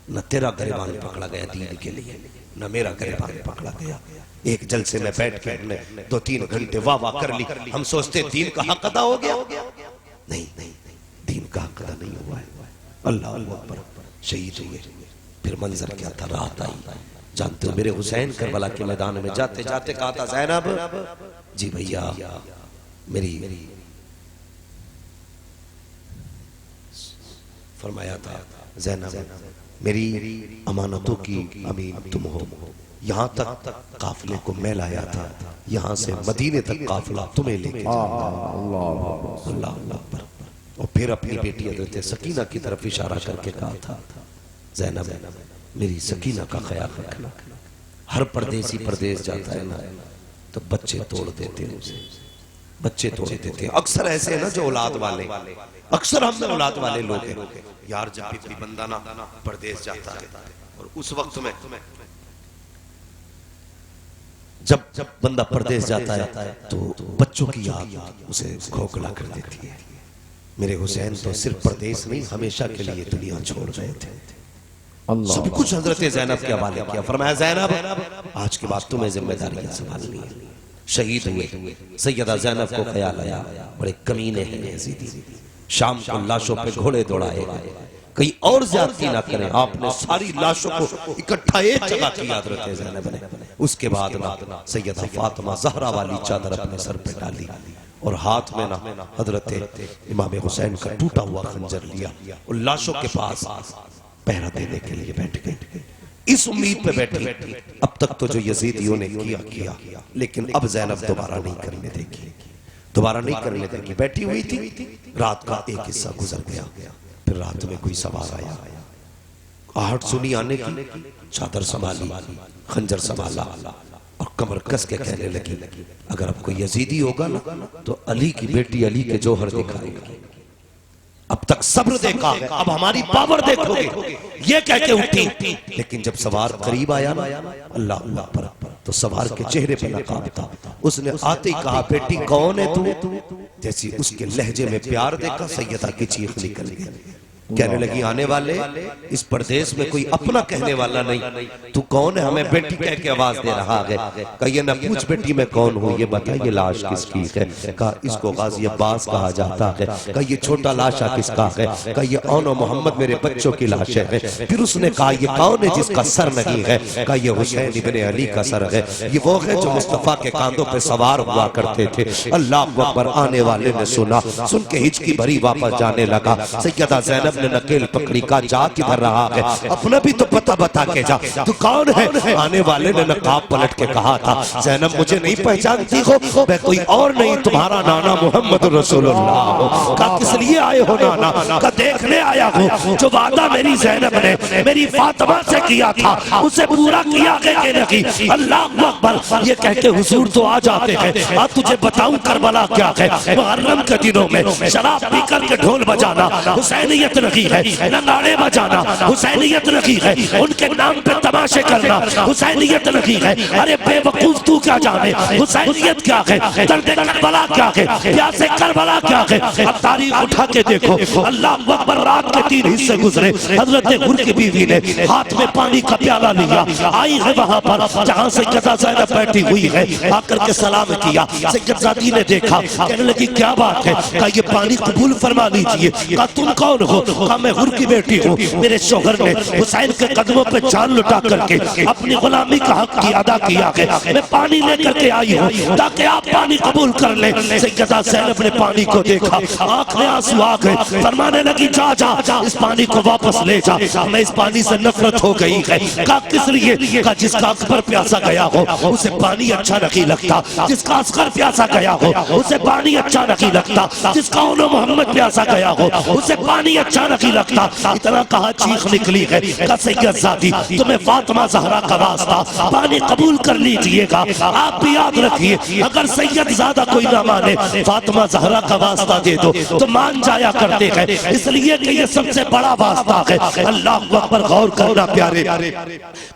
न तेरा गिरबान पकड़ा गया दीन के लिए, न मेरा गिरबान पकड़ा गया। एक जलसे में बैठ के हमने 2-3 घंटे वाह वाह कर ली। हम सोचते दीन का हक अदा हो गया, नहीं नहीं, दीन का हक अदा नहीं हुआ है। अल्लाह अल्लाह पर शहीद हुए। फिर मंजर क्या था, रात आई, जानते हो मेरे हुसैन करबला के मैदान में जाते जाते कहा था, ज़ैनब जी भैया मेरी, फरमाया था ज़ैनब मेरी अमानतों की अमीन तुम हो, यहाँ तक काफिले को मैं लाया था, यहाँ से मदीने तक काफिला तुम्हें लेके अल्लाह अल्लाह। और फिर अपनी बेटी हज़रत सकीना की तरफ इशारा करके कहा था, ज़ैनब मेरी सकीना का ख्याल रखना, हर परदेसी परदेश जाता है ना तो बच्चे तोड़ देते हैं उसे, बच्चे तोड़ देते हैं। अक्सर ऐसे है ना जो औलाद वाले, अक्सर हम में औलाद वाले लोग हैं यार, जब भी कोई बंदा ना परदेश जाता है और उस वक्त में जब बंदा परदेश जाता है तो बच्चों की याद उसे खोखला कर देती है। मेरे हुसैन तो सिर्फ परदेश नहीं हमेशा के लिए दुनिया छोड़ रहे थे, सब कुछ हजरत ज़ैनब के हवाले किया। फरमाया ज़ैनब आज के बाद तुम्हें जिम्मेदारियां संभालनी है। शहीद हुए सैयदा ज़ैनब को ख्याल आया बड़े कमीने हैं यज़ीदी, शाम को लाशों पे घोड़े दौड़ाए, कहीं और ज्यादती ना करें, आपने सारी लाशों को इकट्ठा एक जगह किया हजरत ज़ैनब ने। उसके बाद ना सैयदा फातिमा ज़हरा वाली चादर अपने सर पे डाली और हाथ में ना हजरत इमाम हुसैन का टूटा हुआ खंजर लिया और लाशों के पास पहरा देने के लिए बैठ गए। इस उम्मीद पे बैठी अब तक तो जो यजीदियों ने किया, लेकिन अब ज़ैनब दोबारा नहीं करने देगी, दोबारा नहीं करने देगी। बैठी हुई थी, रात का एक हिस्सा गुजर गया, फिर रात में कोई सवार आया, आहट सुनी आने की, चादर संभाली, खंजर संभाला और कमर कस के कहने लगी, अगर अब कोई यजीदी होगा ना तो अली की बेटी अली के जौहर दिखाएगा। अब तक सब्र देखा है, अब हमारी पावर देखोगे, ये कह के उठी। लेकिन जब सवार करीब आया ना अल्लाह अल्लाह पर, तो सवार के चेहरे पे नकाब था। उसने आते ही कहा, बेटी कौन है तू? जैसी उसके लहजे में प्यार देखा सैयदा की चीख निकल गई। कहने लगी, आने वाले इस परदेश में कोई अपना कहने वाला नहीं, तू कौन है? हमें बेटी कह के आवाज दे रहा है। कहिए न पूछ बेटी मैं कौन हूँ, ये बताइए लाश किसकी है? कहा इसको गाजी अब्बास कहा जाता है। कहिए छोटा लाशा किसका है? कहिए औनो मोहम्मद मेरे बच्चों की लाश है। फिर उसने कहा ये कौन है जिसका सर नहीं है? कहा ये हुसैन इब्ने अली का सर है, ये वो है जो मुस्तफा के कांधों पे सवार हुआ करते थे। अल्लाह अकबर। आने वाले ने सुना, सुन के हिचकी भरी वापस जाने लगा। सैयदा ज़ैनब ने नकेल पकड़ी, का जा किधर रहा है? अपना भी तो पता बता के जा, तू कौन है? आने वाले ने नकाब पलट के कहा था, ज़ैनब मुझे नहीं पहचानती हो, मैं कोई और नहीं तुम्हारा नाना मोहम्मद रसूलुल्लाह। का किस लिए आए हो नाना? का देखने आया हो जो वादा मेरी ज़ैनब ने मेरी फातिमा से किया था उसे पूरा किया कि नहीं? अल्लाह अकबर। ये कह के हुजूर तो आ जाते हैं। अब तुझे बताऊं करबला क्या है। मुहर्रम के दिनों में शराब पी करके ढोल बजाना हुसैनियत नहीं है, न नारे बजाना हुसैनियत नहीं है, उनके नाम पे तमाशे करना हुसैनियत नहीं है। अरे बेवकूफ तू क्या जाने हुसैनियत क्या है, दर्द करबला क्या है, प्यासे करबला क्या है। अब तारीख उठा के देखो, अल्लाह अकबर। रात के 3 हिस्से गुजरे। हजरत हुर की बीवी ने हाथ में पानी का प्याला लिया, आई है वहां पर जहां सैयदा ज़ैनब बैठी हुई है, आकर के सलाम किया। सैयदजादी ने देखा, कहने लगी क्या बात है? कहा ये पानी कबूल फरमा लीजिए। कहा तुम कौन हो? कहा मैं हुर की बेटी हूँ, मेरे शौहर ने हुसैन के कदमों पे जान लुटा करके अपनी गुलामी का हक की अदा किया है। मैं पानी लेकर के आई हूँ ताकि आप पानी कबूल कर ले। सैयदा ज़ैनब ने पानी को देखा, आंख में आंसू आ गए, फरमाने लगी जा जा इस पानी को वापस ले जा, मैं इस पानी से नफरत हो गई है। कहा किस लिए? कहा जिसका अकबर प्यासा गया हो उसे पानी अच्छा नहीं लगता, जिसका असगर प्यासा गया हो उसे पानी अच्छा नहीं लगता, जिसका उन्होंने मोहम्मद प्यासा गया हो उसे पानी अच्छा नहीं लगता। इतना कहा चीख निकली है। कहा सैयदजादी तुम्हें फातिमा ज़हरा का वास्ता पानी कबूल कर लीजिएगा। आप भी याद रखिए, अगर सैयदजादा कोई ना माने फातिमा ज़हरा का वास्ता दे दो तो मान जाया करते हैं, इसलिए कि ये सबसे बड़ा वास्ता है। अल्लाह अकबर। गौर करना प्यारे,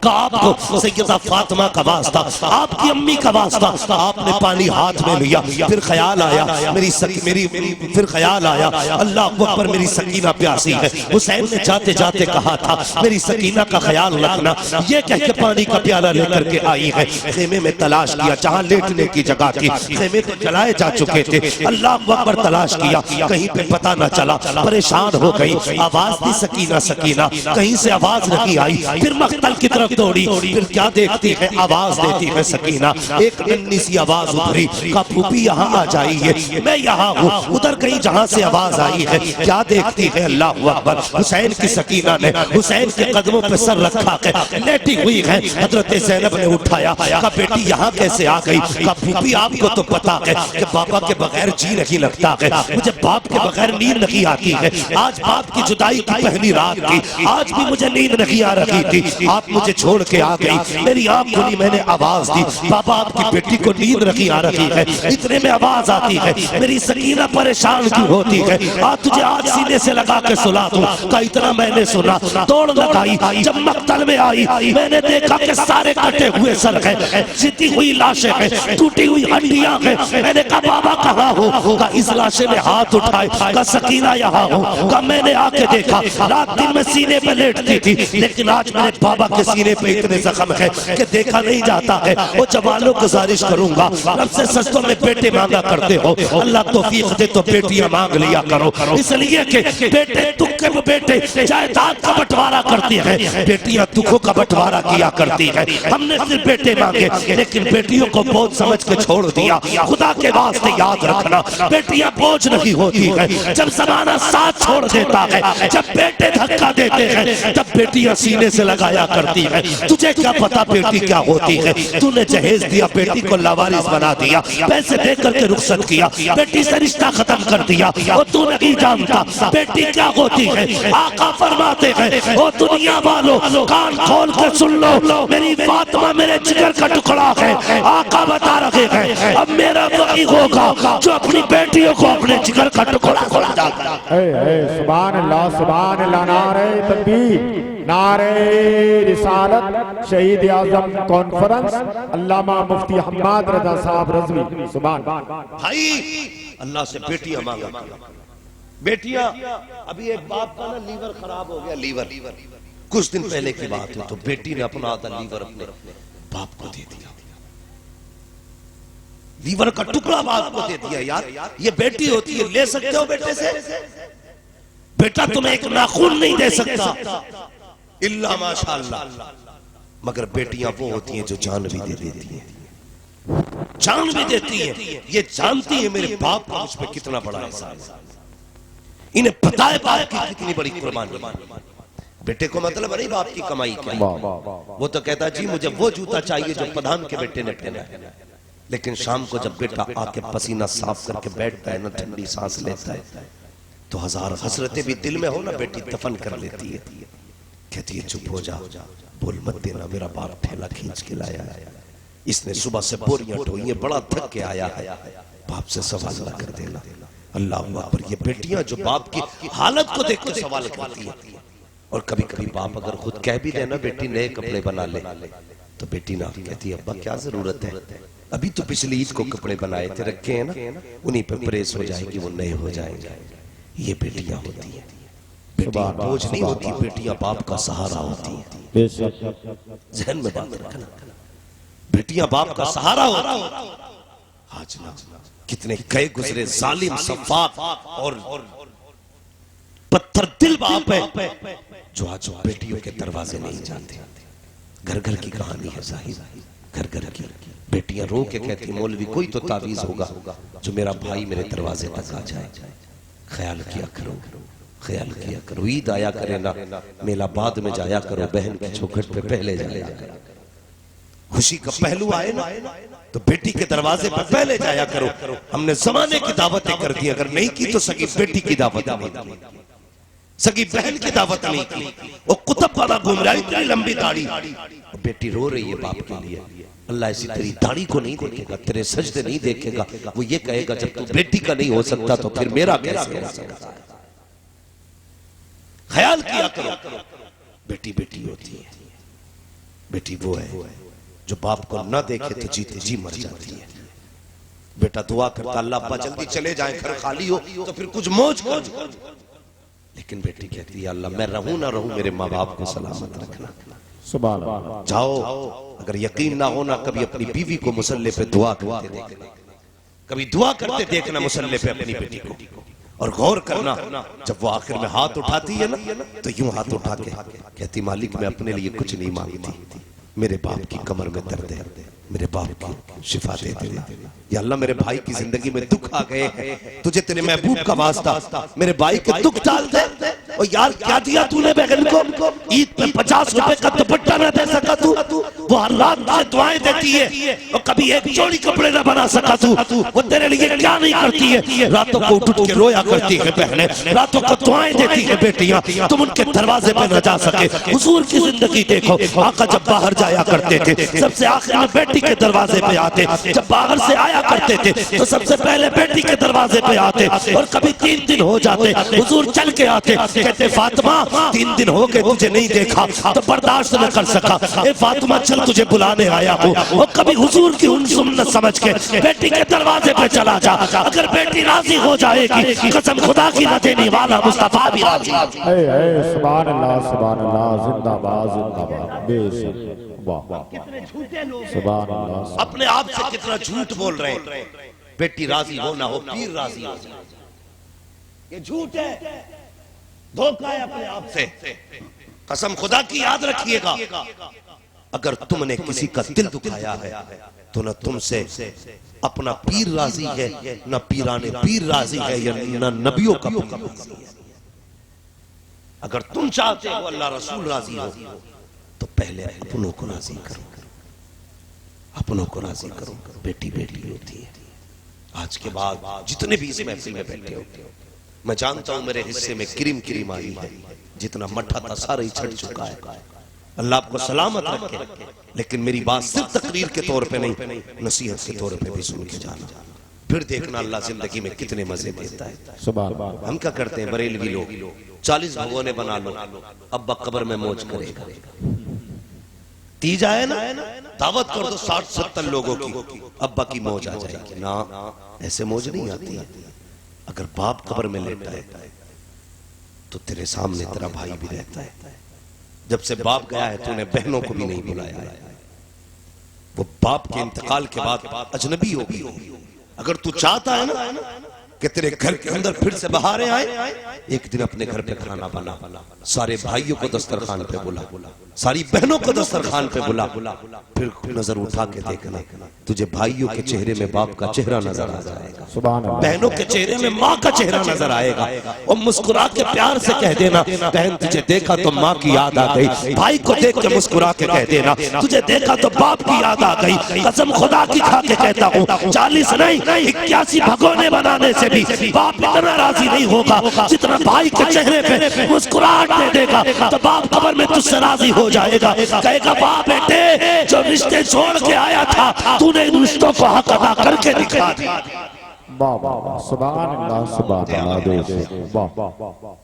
कहा आपको सैयदा फातिमा का वास्ता, आपकी अम्मी का वास्ता। आपने पानी हाथ में लिया, फिर ख्याल आया मेरी फिर ख्याल आया अल्लाह अकबर मेरी सकीना प्यारी प्यासी है। हुसैन ने जाते जाते कहा था मेरी सकीना का ख्याल रखना। ये कह के पानी का प्याला लेकर के आई है। खेमे में तलाश किया, जहां लेटने की जगह थी, खेमे तो जलाए जा चुके थे। अल्लाह अकबर तलाश किया, कहीं पे पता न चला, परेशान हो गई। आवाज दी सकीना सकीना, कहीं से आवाज नहीं आई। फिर मख्तल की तरफ दौड़ी, फिर क्या देखती है, आवाज देती है सकीना। एक नन्ही सी आवाज उभरी, का फूफी यहाँ आ जाइए, मैं यहाँ हूँ। उधर कहीं जहाँ से आवाज आई है, क्या देखती है, अल्लाह अकबर, हुसैन की सकीना ने हुसैन के कदमों पे सर रखा के लेटी हुई है। हजरत ज़ैनब ने उठाया, कहा बेटी यहाँ कैसे आ गई? कहा फूफी आपको तो पता है कि बाबा के बगैर जी नहीं लगता है, मुझे बाप के बगैर नींद नहीं आती है। आज बाप की जुदाई की पहली रात थी, आज भी मुझे नींद नहीं आ रही थी। आप मुझे छोड़ के आ गई, मेरी आंख खुली, मैंने आवाज दी, बाबा आपकी बेटी को नींद नहीं आ रही है। इतने में आवाज आती है, मेरी सकीना परेशान क्यों होती है? आज तुझे आज सीने से लगा के सुला दूं। का इतना मैंने सुना, दौड़ लगाई। जब मक्तल में आई, मैंने देखा कि सारे कटे हुए सर हैं, सिती हुई लाशें हैं, टूटी हुई हड्डियां हैं। मैंने कहा बाबा कहाँ हो? का इस लाशे ने हाथ उठाए, का सकीना यहाँ हो। का मैंने आके देखा, रात दिन में सीने पे लेटती थी, लेकिन आज मेरे बाबा के सीने पे इतने जख्म है कि देखा नहीं जाता है। वो जवानों गुजारिश करूंगा, रब से सस्तों में बेटे मांगा करते हो, अल्लाह तौफीक दे तो बेटियां मांग लिया करो। इसलिए कि बेटे दुख के बेटे जायदाद का बंटवारा करती है, बेटियां दुखों का बंटवारा किया करती है। हमने सिर्फ बेटे मांगे, लेकिन बेटियों को बोझ समझ के छोड़ दिया। खुदा के वास्ते याद रखना, बेटियां बोझ नहीं होती है। जब जमाना साथ छोड़ देता है, जब बेटे धक्का देते हैं, तब बेटियां सीने से लगाया करती है। तुझे क्या पता बेटी क्या होती है? तूने जहेज दिया, बेटी को लावारिस बना दिया, पैसे दे करके रुखसत किया, बेटी से रिश्ता खत्म कर दिया, और तू नहीं जानता बेटी क्या होती है। आका फरमाते हैं, ओ दुनिया वालों कान खोल कर सुन लो, मेरी फातिमा मेरे जिगर का टुकड़ा है। आका बता रहे हैं, अब मेरा वही होगा जो अपनी बेटियों को अपने जिगर का टुकड़ा खोला जाता है। सुभान अल्लाह, सुभान अल्लाह। नारे तकबीर, नारे रिसालत, शहीद आजम कॉन्फ्रेंस, अल्लामा मुफ्ती हम्माद रजा साहब रज़वी। सुभान भाई, अल्लाह से बेटियां मांगा। बेटियां, अभी एक बाप का ना लीवर खराब हो गया, लीवर, कुछ दिन पहले की बात है, तो बेटी ने अपना आधा लीवर अपने बाप को दे दिया। लीवर का टुकड़ा बाप को दे दिया। यार ये बेटी होती है, ले सकते हो बेटे से? बेटा तुम्हें एक नाखून नहीं दे सकता, इल्ला माशाअल्लाह। मगर बेटियां वो होती हैं जो जान भी दे देती हैं, जान भी देती हैं। ये जानती है मेरे बाप का मुझ पे कितना बड़ा एहसान है, इन्हें पता है बाप की कितनी बड़ी कुर्बानी। बेटे को मतलब नहीं बाप की कमाई क्या, वो तो कहता जी मुझे वो जूता चाहिए जो प्रधान के बेटे ने पहना है। लेकिन शाम को जब बेटा आके पसीना साफ करके बैठता है ना, ठंडी सांस लेता है, तो हजार हसरतें भी दिल में हो ना, बेटी दफन कर लेती है। कहती है चुप हो जा, बोल मत देना, मेरा बाप ठेला खींच के लाया है, इसने सुबह से बोरियां ढोई है, बड़ा थक के आया है, बाप से सवाल न कर देना। अल्लाह अकबर। ये बेटियां जो बाप की हालत को देख के सवाल करती है। और कभी कभी बाप अगर खुद कह भी देना बेटी नए कपड़े बना ले, तो बेटी ना कहती है अब्बा क्या जरूरत है, अभी तो पिछली ईद को कपड़े बनाए थे रखे हैं ना, उन्हीं पे प्रेस हो जाएगी, वो नए हो जाएंगे। ये बेटियां होती हैं, बेटियां बोझ नहीं होती, बेटियां बाप का सहारा होती हैं। जहन में बात रखना, बेटियां बाप का सहारा होती हैं। आज ना कितने कई गुजरे जालिम सफाक और पत्थर दिल बाप है जो आज बेटियों के दरवाजे नहीं जाते। घर घर की कहानी है साहिब, घर घर की बेटियां रो के कहती मौलवी कोई तो तावीज होगा जो मेरा भाई मेरे दरवाजे तक आ जाए। ख्याल किया करो, ख्याल किया करो। ईद आया करे ना, मेला बाद में जाया करो, बहन की चौखट पे पहले जाया करो। खुशी का पहलू आए ना तो बेटी के दरवाजे पर पहले जाया करो। हमने जमाने की दावतें कर दी, अगर नहीं की तो सगी बेटी की दावत नहीं की, सगी बहन की दावत नहीं की। वो कुतुब वाला घूम रहा है, इतनी लंबी दाढ़ी, बेटी रो रही है बाप के लिए। अल्लाह ऐसी तेरी दाढ़ी को नहीं देखेगा, तेरे सजदे नहीं देखेगा, वो ये कहेगा जब तू बेटी का नहीं हो सकता तो फिर मेरा कैसे हो सकता। ख्याल किया करो, बेटी बेटी होती है, बेटी वो है जो बाप को ना देखे तो जीते जी मर जाती है। बेटा दुआ करता अल्लाह अब्बा जल्दी चले जाएं, घर खाली हो तो फिर कुछ मौज करो। लेकिन बेटी कहती है अल्लाह मैं रहूं ना रहूं मेरे माँ बाप को सलामत रखना। सुभान अल्लाह। जाओ, अगर यकीन ना हो ना कभी अपनी बीवी को मुसल्ले पे दुआ करते देखना, कभी दुआ करते देखना मुसल्ले पे अपनी बेटी को, और गौर करना जब वो आखिर में हाथ उठाती है ना तो यूं हाथ उठा के कहती मालिक मैं अपने लिए कुछ नहीं मांगती, मेरे बाप की कमर में दर्द है, मेरे बाप की शिफा दे देना। या अल्लाह मेरे भाई की जिंदगी में दुख आ गए हैं, तुझे तेरे महबूब का वास्ता मेरे भाई के दुख डाल दे। और यार क्या दिया तूने बहन को, ईद पे 50 रुपए का दुपट्टा ना दे सका तू, वो हर रात तुझे दुआएं देती है और कभी एक जोड़ी कपड़े ना बना सका तू, वो तेरे लिए क्या नहीं करती है, रातों को उठ उठ के रोया करती है बहनें, रातों को दुआएं देती है बेटियां, तुम उनके दरवाजे पे न जा सके। हुजूर की जिंदगी देखो, आका जब बाहर जाया करते थे सबसे आखिर में बेटी के दरवाजे पे आते, जब बाहर से आया करते थे तो सबसे पहले बेटी के दरवाजे पे आते, और कभी 3 दिन हो जाते हुजूर चल के आते, कहते फातिमा 3 दिन हो गए तुझे नहीं देखा तो बर्दाश्त न कर सका, ए फातिमा चल तुझे बुलाने आया हूँ। और कभी हुजूर की उन सुन्नत समझ के बेटी के दरवाजे पे चला जा, अगर बेटी राजी हो जाएगी कसम खुदा की न देने वाला मुस्तफा भी राजी। सुभान अल्लाह जिंदाबाद जिंदाबाद। बेशक वाह, कितने झूठे लोग सुभान अल्लाह। अपने आप से कितना झूठ बोल रहे हैं, बेटी राजी हो ना हो पीर राजी हो, ये झूठ है, धोखा है अपने आप से। कसम खुदा की याद रखिएगा, अगर तुमने किसी का दिल दुखाया है तो न तुमसे अपना पीर राजी है, न पीराने पीर राजी है, या न नबियों का पीर राजी है। अगर तुम चाहते हो अल्लाह रसूल राजी हो तो पहले अपनों को राजी करो, अपनों को राजी करो। बेटी बेटी होती है। आज के बाद जितने भी इस महफिल में बैठे हो, मैं जानता हूं मेरे हिस्से में क्रीम क्रीम आई है, जितना मठा था सारा ही छट चुका है, अल्लाह आपको सलामत रखे। लेकिन मेरी बात सिर्फ तकरीर के तौर पे नहीं, नसीहत के तौर पे भी सुन के जाना, फिर देखना अल्लाह जिंदगी में कितने मजे देता है। सुभान अल्लाह। हम क्या करते हैं बरेलवी लोग, 40 भगवाने बना लो, अब्बा कब्र में मौज करेगा, तीज आए ना दावत कर दो 60-70 लोगों की, अब्बा की मौज आ जाएगी ना। ऐसे मौज नहीं आती है। अगर बाप कब्र में लेटा है तो तेरे सामने तेरा भाई भी रहता है। जब से बाप गया है तूने बहनों को भी नहीं बुलाया है, वो बाप के इंतकाल के बाद अजनबी हो गई। अगर तू चाहता है ना कि तेरे घर के अंदर फिर से बहारें आए, एक दिन अपने घर पे खाना बना, सारे भाइयों को दस्तरखान पे बुला, सारी बहनों को दस्तरखान पे बुला, फिर नजर उठा के देखना तुझे भाइयों के चेहरे में बाप का चेहरा नजर आ जाएगा, सुभान अल्लाह। बहनों के चेहरे में माँ का चेहरा नजर आएगा, और मुस्कुरा के प्यार से कह देना बहन तुझे देखा तो माँ की याद आ गई, भाई को देख के मुस्कुरा के कह देना तुझे देखा तो बाप की याद आ गई। कसम खुदा की खा के कहता हूँ 40 नहीं 81 भगोने बनाने से भी बाप इतना राजी नहीं होगा जितना भाई के चेहरे पे मुस्कुराहट दे देगा तो बाप कब्र में तुझसे राजी हो जाएगा, कहेगा बाप बेटे जो रिश्ते छोड़ के आया था तूने इन रिश्तों को हक अदा करके दिखा दिया। वाह वाह, सुभान अल्लाह सुभान अल्लाह। बेशक वाह,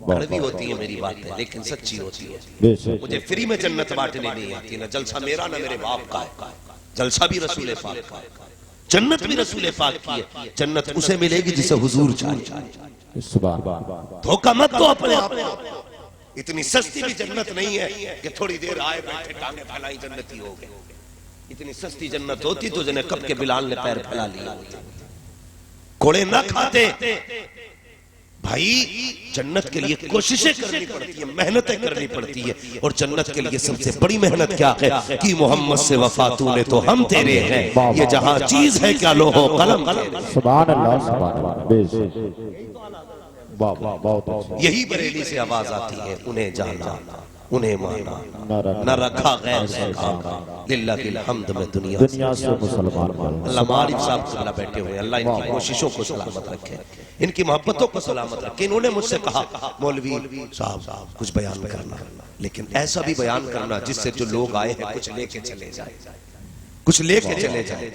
कड़वी होती है मेरी बातें लेकिन सच्ची होती है। बेशक मुझे फ्री में जन्नत बांटने नहीं आती, ना जलसा मेरा ना मेरे बाप का है, जलसा भी रसूल पाक का है, जन्नत भी रसूल पाक की है। जन्नत उसे मिलेगी जिसे हुजूर चाहे। सुभान। धोखा मत दो अपने आप को। इतनी सस्ती भी जन्नत नहीं है कि थोड़ी देर आए बैठे टांगे फैलाई जन्नती हो गए। इतनी सस्ती जन्नत होती तो जने कब के बिलाल ने पैर फैला लिया, कोड़े ना खाते। भाई जन्नत के लिए कोशिशें करनी पड़ती है, मेहनतें करनी पड़ती है, और जन्नत के लिए सबसे बड़ी मेहनत क्या है कि मोहम्मद से वफा तूने तो हम तेरे हैं, ये जहां चीज है क्या लोहो कलम। सुभान अल्लाह सुभान अल्लाह। बेशक वाह वाह, बहुत अच्छा। यही बरेली से आवाज आती है, उन्हें जाना उन्हें माना न रखा गैर से खाना, लिल्लाहिल हम्द में दुनिया से मुसलमान। अल्लाह मारिफ साहब अल्लाह बैठे हुए, अल्लाह इनकी कोशिशों को सलामत रखे, इनकी मोहब्बतों को सलामत रखे। इन्होंने मुझसे कहा मौलवी साहब कुछ बयान करना, लेकिन ऐसा भी बयान करना जिससे जो लोग आए हैं कुछ लेके चले जाए, कुछ लेके चले जाए,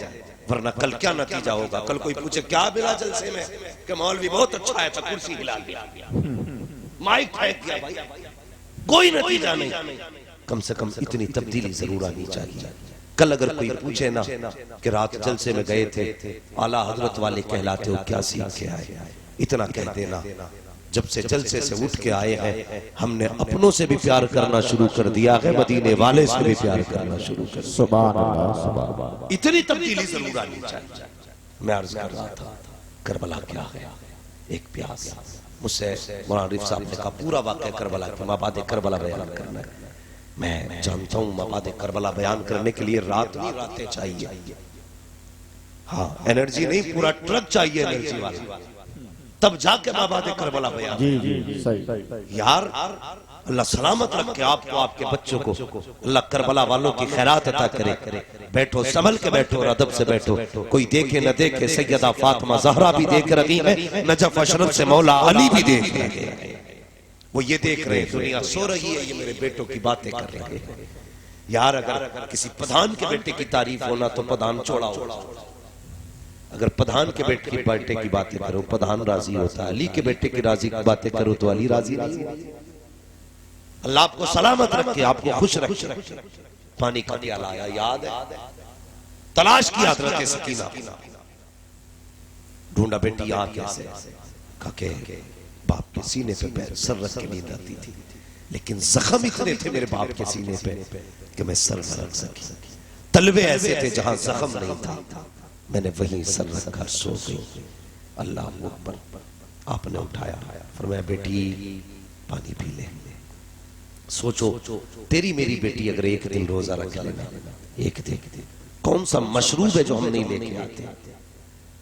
वरना कल क्या नतीजा होगा। कल कोई पूछे क्या मिला जलसे में कि मौलवी बहुत अच्छा है, तो कुर्सी हिला दिया, माइक फेंक दिया, भाई कोई नतीजा नहीं। कम से कम इतनी तब्दीली जरूर आनी चाहिए। कल अगर कोई पूछे ना कि रात जलसे में गए थे, आला हजरत वाले कहलाते हो, क्या सीख के आए, इतना कह देना जब से जलसे से उठ के आए हैं हमने अपनों से भी प्यार करना शुरू कर दिया है, मदीने वाले से भी प्यार करना शुरू कर दिया। सुभान अल्लाह, सुभान अल्लाह। इतनी तब्दीली जरूर आनी चाहिए। मैं अर्ज कर रहा था करबला क्या है, एक प्यास। मुझसे मौलाना रिफ साहब ने कहा पूरा वाक़या करबला के माबाद करबला बयान करना है। मैं जानता हूँ माबाद करबला बयान करने के लिए रात नहीं रातें चाहिए, हाँ एनर्जी नहीं, पूरा ट्रक चाहिए एनर्जी वाला, तब जाके माबाद करबला बयान। जी जी सही यार अल्लाह सलामत रखे आपको, आपके बच्चों को, अल्लाह करबला वालों की खैरात अता करे। बैठो संभल के बैठो और अदब से बैठो, कोई देखे न देखे, सैयदा फातिमा ज़हरा भी देख रही है, नजफ अशरफ से मौला अली भी देख रहे हैं। वो ये देख रहे हैं दुनिया सो रही है, ये मेरे बेटों की बातें कर रहे हैं। यार अगर किसी प्रधान के बेटे की तारीफ होना तो प्रधान छोड़ा हो, अगर प्रधान के बेटे की बातें करो प्रधान राजी होता है, अली के बेटे की राजी की बातें करो तो अली राजी राजी। अल्लाह आपको सलामत रखे, आपको खुश रखे। पानी का प्याला आया, याद है तलाश की हजरत सकीना, ढूंढा बेटी यहाँ कैसे, काके बाप के सीने पे पैर सर रख के नींद आती थी, लेकिन जख्म इतने थे मेरे बाप के सीने पे कि मैं सर न रख सकी। तलवे ऐसे थे जहां जख्म नहीं था, मैंने वहीं सर रखकर सो गई। अल्लाह अकबर। आपने उठाया, फरमाया बेटी पानी पी ले। सोचो तेरी मेरी बेटी अगर एक दिन रोजा रख लेना, एक दिन कौन सा मशरूब है जो हम नहीं लेके आते?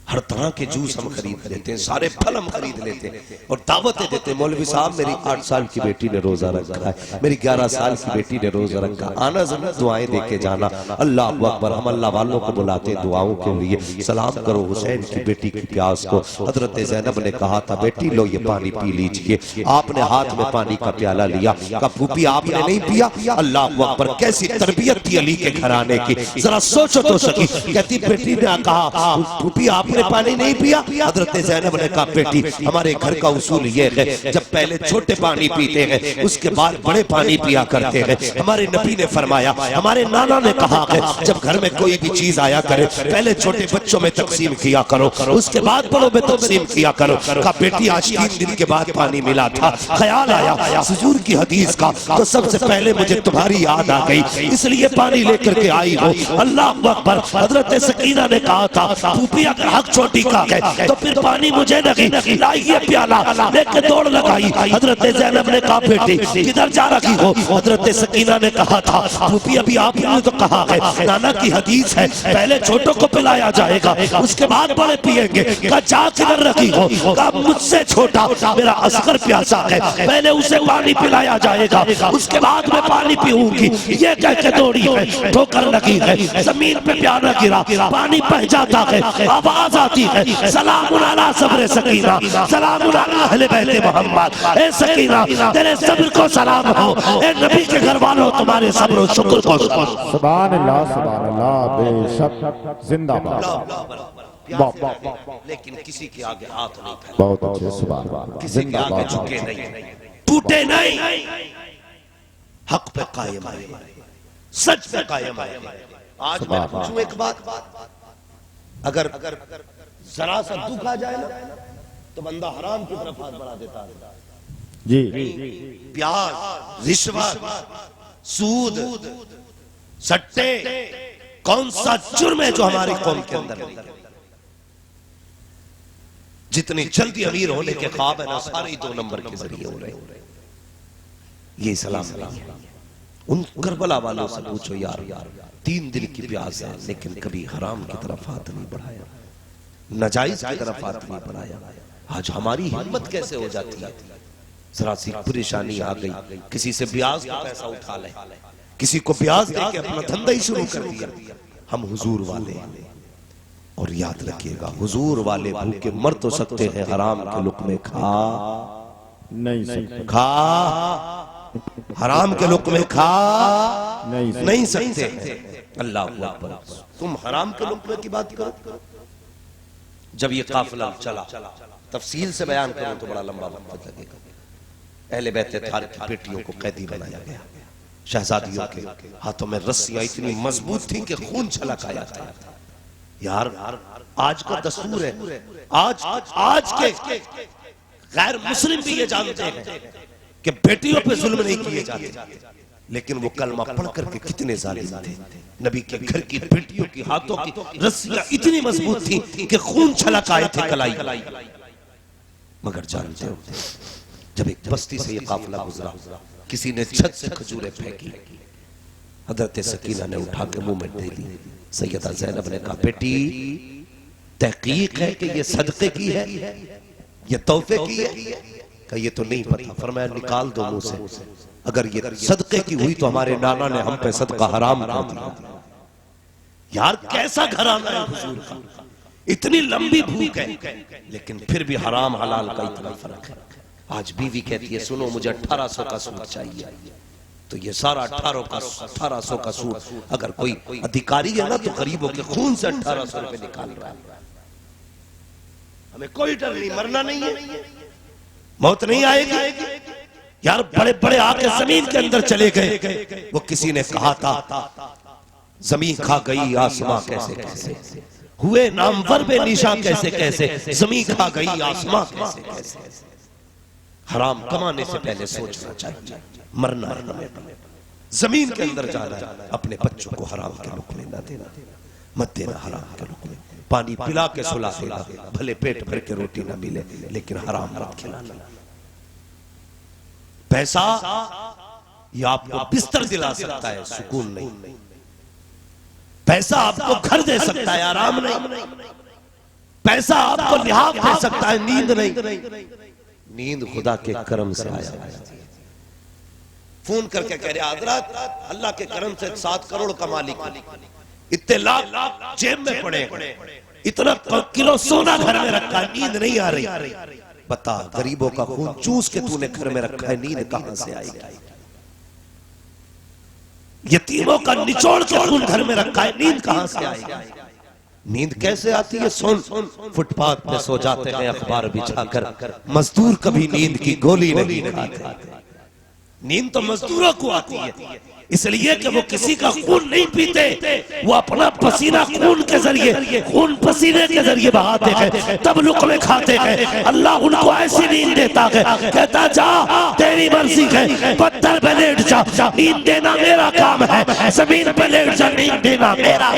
हर तरह के जूस हम खरीद लेते हैं, सारे फल हम खरीद लेते हैं और दावतें देते हैं। मौलवी साहब मेरी 8 साल की बेटी ने रोजा रखा है, मेरी 11 साल की बेटी ने रोजा रखा, आना जरूर दुआएं देके जाना। अल्लाह अकबर। हम अल्लाह वालों को बुलाते हैं दुआओं के लिए। सलाम करो हुसैन की बेटी की प्यास को। हजरत ज़ैनब ने कहा था बेटी लो ये पानी पी लीजिए। आपने हाथ में पानी का प्याला लिया, कहा फूफी आपने नहीं पिया? अल्लाह अकबर। कैसी तरबियत थी अली के घराने की, जरा सोचो तो सकी। कहती बेटी ने कहा फूफी आपने पानी नहीं पिया? हजरत ज़ैनब ने कहा बेटी हमारे घर का उसूल ये है, जब पहले छोटे पानी पीते हैं उसके बाद बड़े पानी पिया करते हैं। हमारे नबी ने फरमाया, हमारे नाना ने कहा है जब घर में कोई भी चीज आया करे पहले छोटे बच्चों में तकसीम किया करो, उसके बाद बड़ों में तकसीम किया करो। कहा बेटी आज 3 दिन के बाद पानी मिला था, ख्याल आया हुजूर की हदीस का, तो सबसे पहले मुझे तुम्हारी याद आ गई, इसलिए पानी लेकर के आई हो। अल्लाह अकबर। हजरत सकीना ने कहा था फूफी अगर हक छोटी का है तो फिर पानी मुझे नहीं, लाइए प्याला, लेके दौड़ लगाई। हजरत ज़ैनब ने कहा बेटी किधर जा रही हो? हजरत सकीना ने कहा था फूफी अभी आपने तो कहा है, नाना की हदीस है पहले छोटों को पिलाया जाएगा उसके बाद बड़े पिएंगे। कहा जा किधर रखी हो? कहा मुझसे छोटा मेरा असगर प्यासा है, पहले उसे पानी पिलाया जाएगा उसके बाद मैं पानी पीऊंगी। ये कह के दौड़ी है, ठोकर लगी है, जमीन पे प्याला गिरा, पानी बह जाता है, आवाज आती है सलामुन अला सब्र सकीना, सलामुन अला अहले बैत मोहम्मद। ए सकीना तेरे सब्र को सलाम हो, ए नबी के घर वालों तुम्हारे सब्र और शुक्र को। सुभान अल्लाह बेशक जिंदाबाद। लेकिन किसी के आगे हाथ नहीं फैला, बहुत अच्छे सुभान अल्लाह, किसी के आगे झुके नहीं, टूटे नहीं, हक पे कायम है, सच पे कायम है। आज मैं पूछूं एक बात, अगर जरा सा दुख आ जाए ना तो बंदा हराम की तरफ हाथ बढ़ा देता है। जी प्याज, रिश्वत, सूद, सट्टे, कौन सा जुर्म है जो हमारी कौम के अंदर नहीं? जितनी जल्दी अमीर होने के ख्वाब है ना सारे 2 नंबर के जरिए हो रहे हैं। ये सलाम उन करबला वालों से पूछो यार 3 दिन की प्यास है लेकिन कभी हराम की तरफ हाथ नहीं बढ़ाया, नाजायज की तरफ हाथ नहीं बढ़ाया। आज हमारी हिम्मत कैसे हो जाती है? जरा सी परेशानी आ गई, किसी से ब्याज का पैसा उठा ले, किसी को ब्याज देके अपना धंधा ही शुरू कर दिया। हम हुजूर वाले हैं और याद रखिएगा हुजूर वाले भूखे मर तो सकते हैं, हराम के लुक़्मे खा नहीं सकते, खा हराम के लुक़्मे खा नहीं सकते। अल्लाह अकबर। तुम हराम के लुक़्मे की बात करो। जब ये काफिला चला, तफसील से बयान करूं तो बड़ा लंबा वक्त लगेगा। अहले बैत तार की बेटियों को कैदी बनाया गया, शहजादियों के हाथों में रस्सियां इतनी मजबूत थी कि खून छलक आया था। यार आज का दस्तूर है, आज के गैर मुस्लिम भी ये जानते हैं कि बेटियों पे जुल्म नहीं किए जाते, लेकिन वो कलमा पढ़ करके कितने जालिम थे। नबी के घर की बेटियों की हाथों की रस्सियां इतनी मजबूत थी कि खून छलक आए थे कलाई। मगर जानते हो, जब एक बस्ती से ये काफिला गुजरा, किसी ने छत से खजूरें फेंकी, हजरत सकीना ने उठा के मुंह में दे दी। सैयदा ज़ैनब ने कहा, बेटी तहकीक है कि ये सदके की है, ये तोहफे की है? कहा ये तो नहीं पता। फरमाया निकाल दो मुंह से, अगर ये सदके की हुई तो हमारे नाना ने हम पे सदका हराम कर दिया। यार कैसा घराना है हुजूर का, इतनी लंबी भूख है लेकिन फिर भी हराम हलाल का इतना फर्क है। आज बीवी कहती है सुनो मुझे 1800 का सूट चाहिए, तो ये सारा 1800 का सूट अगर कोई अधिकारी है ना तो गरीबों के खून से 1800 रुपए निकाल रहा है। हमें कोई डर नहीं, मरना नहीं है, मौत नहीं आएगी। यार बड़े बड़े आके जमीन के अंदर चले गए। वो किसी ने कहा था जमीन खा गई आसमां कैसे कैसे, हुए नामवर बेनिशा कैसे कैसे, जमीन खा गई आसमां कैसे कैसे। हराम कमाने से पहले सोचना चाहिए, मरना है हमें, जमीन के अंदर जाना है। अपने बच्चों को हराम के लुक़मे न देना, मत देना हराम के लुक़मे। पानी पिला के सुला देना, भले पेट भर के रोटी ना मिले लेकिन हराम मत खिलाना। पैसा ये आपको बिस्तर दिला सकता है, सुकून नहीं। पैसा आपको घर दे सकता है, आराम नहीं। पैसा आपको लिहाज दे सकता है, नींद नहीं। नींद खुदा के करम से आया। फोन करके कह रहे हजरत अल्लाह के करम से 7 करोड़ का मालिक, इतने लाख जेब में पड़े, इतना किलो सोना घर में रखा है, नींद नहीं आ रही। बता गरीबों का खून चूस के तूने घर में रखा है, नींद कहां से आएगी? यतीमों का निचोड़ के खून घर में रखा है, नींद कहां से आएगी? नींद कैसे आती है? सुन, फुटपाथ पे सो जाते हैं अखबार बिछाकर, मजदूर कभी नींद की गोली नहीं खाते। नींद तो मजदूरों को आती है, इसलिए कि वो किसी का खून नहीं पीते, वो अपना पसीना खून के जरिए, खून पसीने के जरिए बहाते हैं, तब लुक़मे खाते हैं। अल्लाह उनको ऐसी नींद देता है, कहता जा तेरी मर्जी है, पत्थर पे लेट जा, नींद देना मेरा काम है, जमीन पे लेट जा, नींद देना मेरा।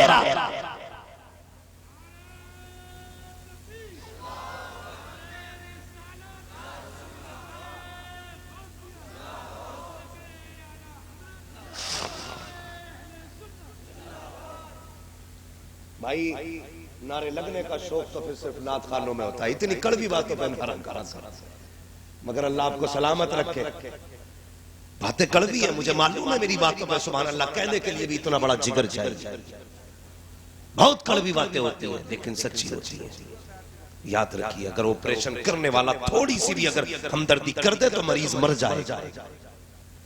भाई नारे लगने का शौक तो फिर सिर्फ नात खानों में होता है, इतनी कड़वी बातों पे हराम करा, मगर अल्लाह आपको सलामत रखे। बातें कड़वी है, मुझे मालूम है, मेरी बातों पर सुभान अल्लाह कहने के लिए भी इतना बड़ा जिगर चाहिए। बहुत कड़वी बातें होती हैं लेकिन सच्ची होती है। याद रखिए, अगर ऑपरेशन करने वाला थोड़ी सी भी अगर हमदर्दी कर दे तो मरीज मर जाएगा।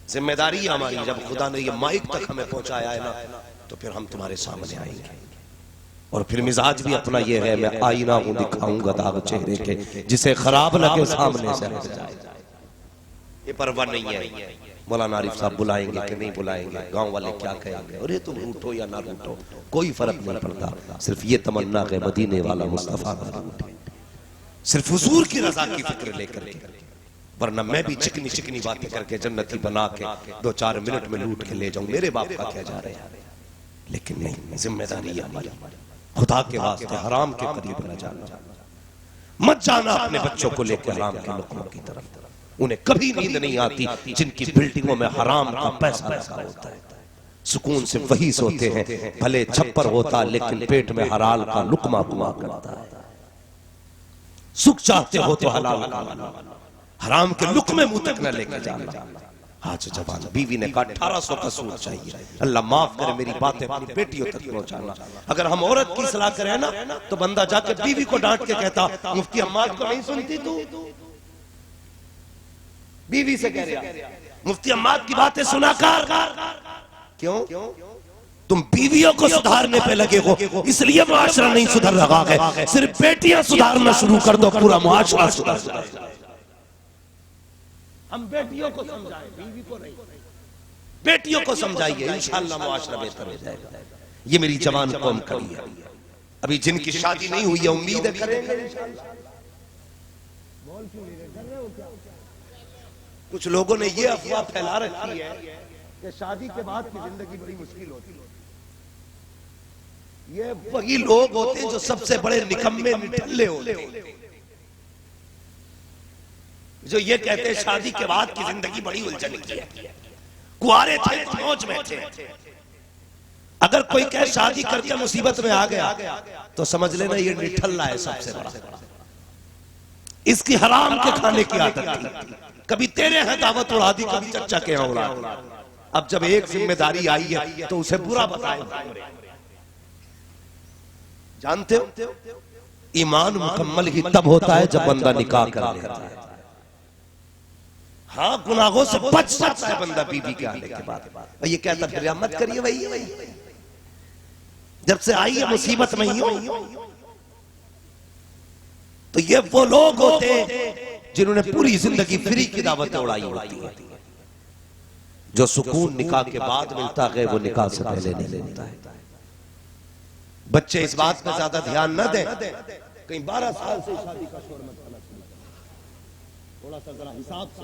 जिम्मेदारी है हमारी, जब खुदा ने ये माइक तक हमें पहुंचाया है ना, तो फिर हम तुम्हारे सामने आएंगे। और फिर मिजाज भी अपना ये है, मैं आईना हूं दिखाऊंगा दाग चेहरे के, जिसे खराब लगे सामने से हट जाए। ये परवाह नहीं है मौलाना आरिफ साहब बुलाएंगे कि नहीं बुलाएंगे, गांव वाले क्या कहेंगे, अरे तुम रूठो या ना रूठो, कोई फर्क नहीं पड़ता। सिर्फ ये तमन्ना है मदीने वाला मुस्तफा ना रूठे, सिर्फ हुजूर की रजा की फिक्र लेकर के, वरना मैं भी चिकनी चिकनी बातें करके जन्नती बना के 2-4 मिनट में लूट के ले जाऊं, मेरे बाप का क्या जा रहे हैं। लेकिन नहीं, जिम्मेदारी है हमारी, खुदा के वास्ते हराम के करीब न जाना, मत जाना अपने बच्चों को लेकर हराम के लुक़मों की तरफ। उन्हें कभी नींद नहीं आती जिनकी बिल्डिंगों में हराम का पैसा लगा होता है। सुकून से वही सोते हैं, भले छप्पर होता लेकिन पेट में हलाल का लुक़मा हुआ करता है। सुख चाहते हो तो हलाल का, हराम के लुक़मे मुंह तक न लेके जाना। आज जवान बीवी ने कहा 1800 का सूट चाहिए, अल्लाह माफ करे मेरी बातें अपनी बेटियों तक पहुंचाना। अगर हम औरत की सलाह करें ना तो बंदा जाके बीवी को डांट के कहता मुफ्ती अम्माद को नहीं सुनती तू, बीवी से कह रहा मुफ्ती अम्माद की बातें सुना कर। क्यों? तुम बीवियों को सुधारने पे लगे हो, इसलिए मुआशरा नहीं सुधर रहा है। सिर्फ बेटियां सुधारना शुरू कर दो, पूरा मुआशरा सुधर जाएगा। हम बेटियों को समझाएं, बीवी को नहीं। बेटियों को समझाइए, इंशाअल्लाह मुआशरा बेहतर हो जाएगा। ये मेरी जवान कौम खड़ी है, अभी जिनकी शादी नहीं हुई है उम्मीद है करेंगे इंशाअल्लाह। कुछ लोगों ने ये अफवाह फैला रखी है कि शादी के बाद की जिंदगी बड़ी मुश्किल होती है। ये वही लोग होते हैं जो सबसे बड़े निकम्मे निठल्ले होते हैं, जो ये कहते हैं शादी के बाद की जिंदगी बड़ी उलझन की है। कुआरे थे मौज में थे। अगर कोई कहे शादी करके मुसीबत में आ गया तो समझ लेना ये निठल्ला है सबसे बड़ा। इसकी हराम के खाने की आदत थी। कभी तेरे हैं दावत उड़ा दी, कभी चचा के यहाँ उड़ा दी। अब जब एक जिम्मेदारी आई है तो उसे बुरा बताए। जानते हो ईमान मुकम्मल ही तब होता है जब बंदा निकाह कर लेता है। हाँ, गुनाहों से बच सकता है बंदा बीवी के आने के बाद। ये कहता फिर मत करिए वही जब से आई है मुसीबत में ही हो। तो ये वो लोग होते हैं जिन्होंने पूरी जिंदगी फ्री की दावतें उड़ाई होती है। जो सुकून निकाह के बाद मिलता है वो निकाह से पहले नहीं मिलता है। बच्चे इस बात पर ज्यादा ध्यान न दें। कहीं 12 साल से शादी का शोर मत करना, थोड़ा सा जरा हिसाब से।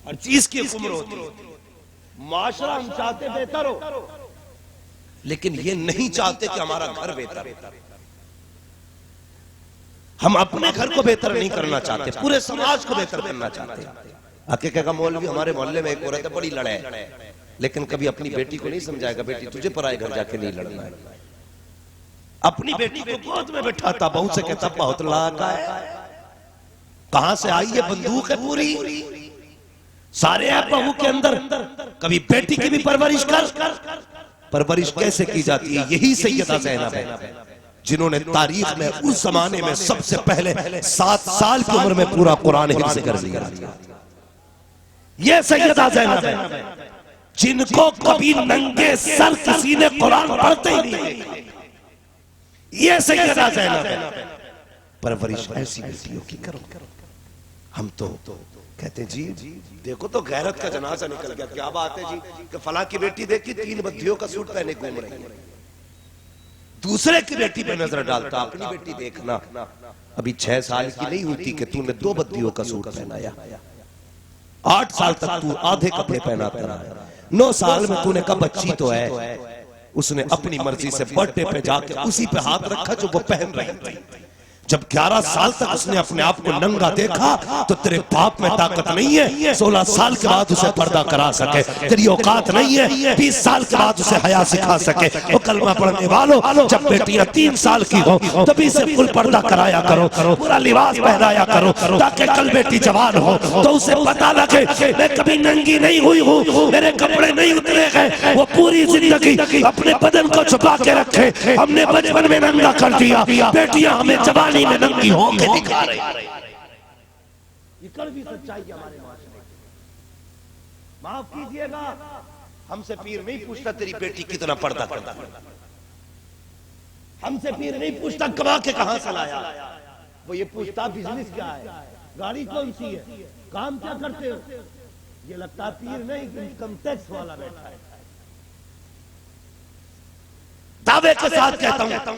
हर चीज की उम्र होती है। माशरा हम चाहते बेहतर हो, लेकिन ये नहीं चाहते कि हमारा घर बेहतर हो। हम अपने घर को बेहतर नहीं करना चाहते, पूरे समाज को बेहतर करना चाहते हैं। हकीकत का मौलवी हमारे मोहल्ले में एक औरत है, बड़ी लड़े, लेकिन कभी अपनी बेटी को नहीं समझाएगा बेटी तुझे पराए घर जाके नहीं लड़ना है। अपनी बेटी को गोद में बैठाता, बहू से कहता बहुत लाका है, कहां से आई है बंदूक है पूरी, सारे है बहू के अंदर। कभी बेटी की भी परवरिश कर। परवरिश कैसे की जाती है? यही सैयदा ज़ैनब है जिन्होंने तारीख में उस जमाने में सबसे पहले 7 साल की उम्र में पूरा कुरान हिफ्ज़ कर लिया। ये सैयदा ज़ैनब है जिनको कभी नंगे सर किसी ने कुरान पढ़ते ही नहीं। ये सैयदा ज़ैनब है। परवरिश ऐसी बेटियों की करो। हम तो कहते जी देखो तो गैरत का जनाजा निकल गया। क्या बात है जी कि फला की बेटी देखी 3 बद्दियों का सूट पहने घूम रही है। दूसरे की बेटी पे नजर डालता, अपनी बेटी देखना। अभी 6 साल की नहीं हुई थी कि तूने 2 बद्दियों का सूट पहनाया। 8 साल तक तू आधे कपड़े पहनाता रहा। 9 साल में तूने कहा बच्ची तो है, उसने अपनी मर्जी से बर्थडे पे जाके उसी पे हाथ रखा जो वो पहन रही थी। जब 11 साल तक उसने अपने आप को नंगा देखा तो तेरे बाप में ताकत नहीं है 16 साल के बाद उसे पर्दा करा सके, तेरी औकात नहीं है 20 साल के बाद उसे हया सिखा सके। वो कलमा पढ़ने वालों, जब बेटियां 3 साल की हो तभी से फुल पर्दा कराया करो, पूरा लिबास पहनाया करो, ताकि कल बेटी जवान हो तो उसे पता लगे मैं कभी नंगी नहीं हुई हूँ, मेरे कपड़े नहीं उतरे गए। वो पूरी जिंदगी अपने बदन को छुपा के रखे। हमने बचपन में नंगा कर दिया, बेटियां हमें जवानी में नंगी हो के दिखा रही। ये कड़वी सच्चाई है हमारे माशरे की। माफ कीजिएगा, हमसे पीर नहीं पूछता तेरी बेटी कितना पर्दा करता है। हमसे पीर नहीं पूछता कमा के कहां से लाया। वो ये पूछता बिजनेस क्या है, गाड़ी कौन सी है, काम क्या करते हो। ये लगता पीर नहीं, इनकम टैक्स वाला बैठा है। दावे के साथ कहता हूं,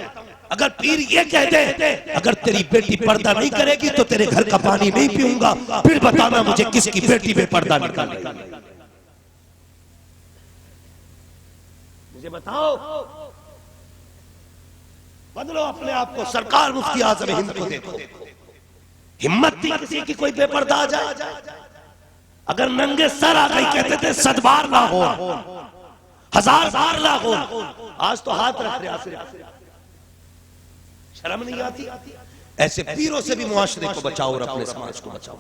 अगर पीर ये कह दे अगर तेरी बेटी पर्दा नहीं करेगी तो तेरे घर का पानी नहीं पीऊंगा, फिर बताना मुझे किसकी बेटी में पर्दा निकाल रही। मुझे बताओ, बदलो अपने आप को। सरकार मुफ्ती आज़म हिंद को देखो, हिम्मत थी किसी की कोई बेपर्दा आ जाए। अगर नंगे सर आ गई कहते थे 7 बार ना हो, 1000 बार ना हो। आज तो हाथ रख रहे, शर्म नहीं आती। ऐसे पीरों से भी मुआशरे को बचाओ और अपने समाज को बचाओ।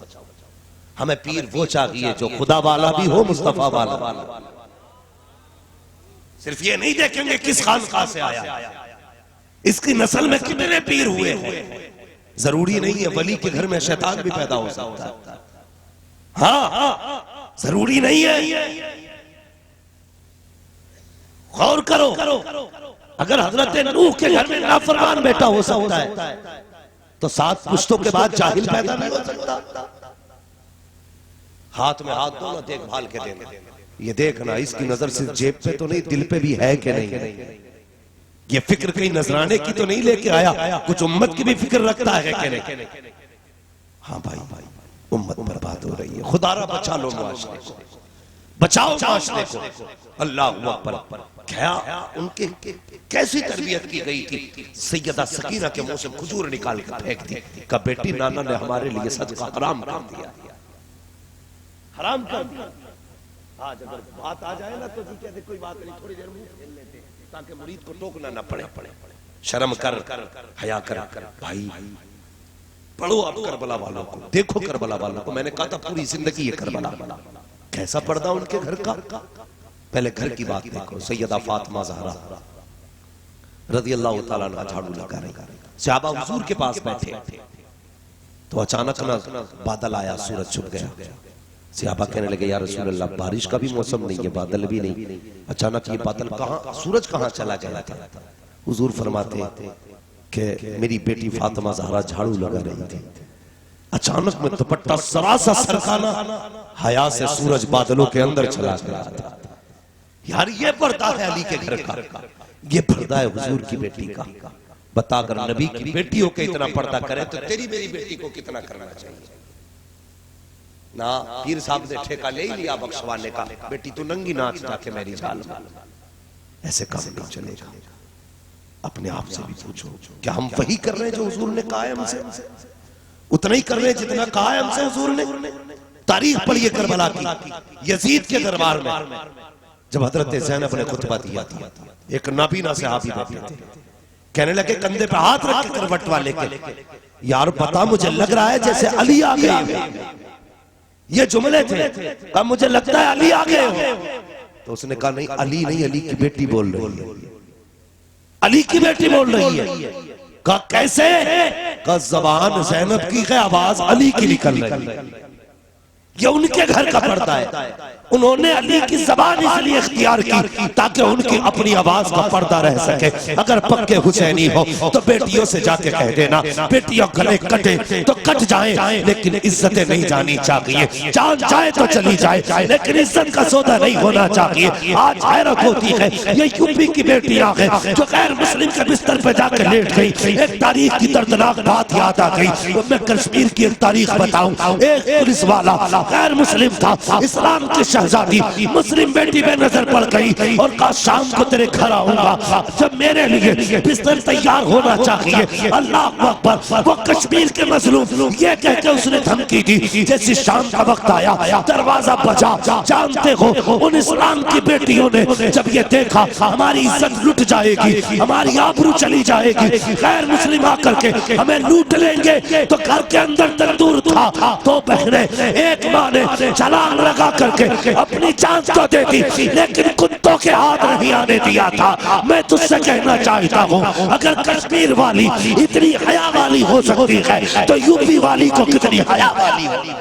हमें पीर वो चाहिए जो खुदा वाला भी हो, मुस्तफा वाला। सिर्फ ये नहीं देखेंगे किस खानकाह से आया, इसकी नस्ल में कितने पीर हुए हैं। जरूरी नहीं है वली के घर में शैतान भी पैदा हो सकता है। हाँ, जरूरी नहीं है। गौर करो, अगर हजरत नूह के घर में नाफरमान बेटा हो सकता है तो 7 पुश्तों के बाद जाहिल पैदा नहीं हो सकता। हाथ में हाथ दो ना, देखभाल के देना। ये देखना इसकी नजर सिर्फ जेब पे तो नहीं, दिल पे भी है कि नहीं। ये फिक्र कहीं नजराने की तो नहीं लेके आया, कुछ उम्मत की भी फिक्र रखता है कि नहीं। हाँ भाई, उम्मत बर्बाद हो रही है। खुदारा बचा लो मुआशरे को, बचाओ मुआशरे को। अल्लाह अकबर। क्या उनके कैसी तरबियत की गई थी। सैयदा सकीना के मुंह से खजूर निकाल कर फेंक दी। का बेटी नाना ने हमारे लिए सदका हराम कर दिया, हराम कर दिया। आज अगर बात आ जाए ना तो जी कहते कोई बात नहीं, थोड़ी देर मुंह फेर लेते ताकि मुरीद को टोकना ना पड़े। शर्म कर, हया कर भाई। पढ़ो आप करबला वालों को, देखो करबला वालों को। मैंने कहा था पूरी जिंदगी ये करबला, कैसा पर्दा उनके घर का। पहले घर की बात देखो। सैयदा फातिमा ज़हरा रज़ी अल्लाह तआला अन्हा झाड़ू लगा रही, सहाबा हुजूर के पास बैठे तो अचानक ना बादल आया, सूरज छुप गया। सहाबा कहने लगे या रसूल अल्लाह, बारिश का भी मौसम नहीं है, बादल भी नहीं, अचानक ये बादल कहां, सूरज कहां चला गया था। हुजूर फरमाते कि मेरी बेटी फातिमा ज़हरा झाड़ू लगा रही थी, अचानक में दुपट्टा सरासा सरकाना, हया से सूरज बादलों के अंदर चला गया था। यार ये पर्दा है अली के घर का, ये पर्दा है हुजूर की बेटी का। बता अगर नबी की बेटियों के इतना पर्दा करे तो तेरी मेरी बेटी को कितना करना चाहिए ना। पीर साहब ने ठेका ले ही लिया बख्शवाने का, बेटी तो नंगी नाच जाके मेरी झाल। ऐसे काम नहीं चलेगा। अपने आप से भी पूछो, क्या हम वही कर रहे हैं जो हुजूर ने कहा है हमसे? उतना ही कर रहे हैं जितना कहा है हमसे हुजूर ने। तारीख पढ़िए करबला की, यजीद के दरबार में जब हजरत ज़ैनब ने खुतबा दिया था, एक नाबीना सहाबी बैठे थे, कहने लगे कंधे पे हाथ रख के करवट वाले के, यार बता मुझे लग रहा है जैसे अली आ गए। ये जुमले थे, कहा मुझे लगता है अली आ गए हो। तो उसने कहा नहीं, अली नहीं, अली की बेटी बोल रही है, अली की बेटी बोल रही है। कहा कैसे? कहा जबान ज़ैनब की है, आवाज अली की निकल रही है। ये उनके घर का पर्दा है। उन्होंने अली की जबान इसलिए इख्तियार की ताकि उनकी अपनी आवाज का पर्दा रह सके। अगर पक्के हुसैनी हो तो बेटियों से जाके कह देना, बेटियों गले कटे तो कट जाएं, लेकिन इज्जतें नहीं जानी चाहिए। जान जाए तो चली जाए, लेकिन इज्जत का सौदा नहीं होना चाहिए। आज हैरत होती है, ये यूपी की बेटियां हैं जो गैर मुस्लिम के बिस्तर पे जाकर लेट गई। एक तारीख की दर्दनाक बात याद आ गई। मैं कश्मीर की एक तारीख बताऊं। एक पुलिस वाला गैर मुस्लिम था, इस्लाम की शहजादी मुस्लिम बेटी पे नजर पड़ गई और कहा शाम को तेरे घर आऊंगा जब मेरे लिए बिस्तर तैयार होना चाहिए। अल्लाह अकबर। वो कश्मीर के मजलूम ये कह के उसने धमकी दी। जैसे शाम का वक्त आया, दरवाजा बजा। जानते हो उन इस्लाम की बेटियों ने जब ये देखा हमारी इज्जत लुट जाएगी, हमारी आबरू चली जाएगी, गैर मुस्लिम आकर के हमें लूट लेंगे, तो घर के अंदर तंदूर था। तो बहने, एक माँ ने छलांग लगा करके अपनी जान तो दे दी, लेकिन कुत्तों के हाथ नहीं आने दिया था। मैं तुझसे कहना चाहता हूँ, अगर कश्मीर वाली इतनी हया वाली हो सकती है तो यूपी वाली को कितनी हया वाली होगी।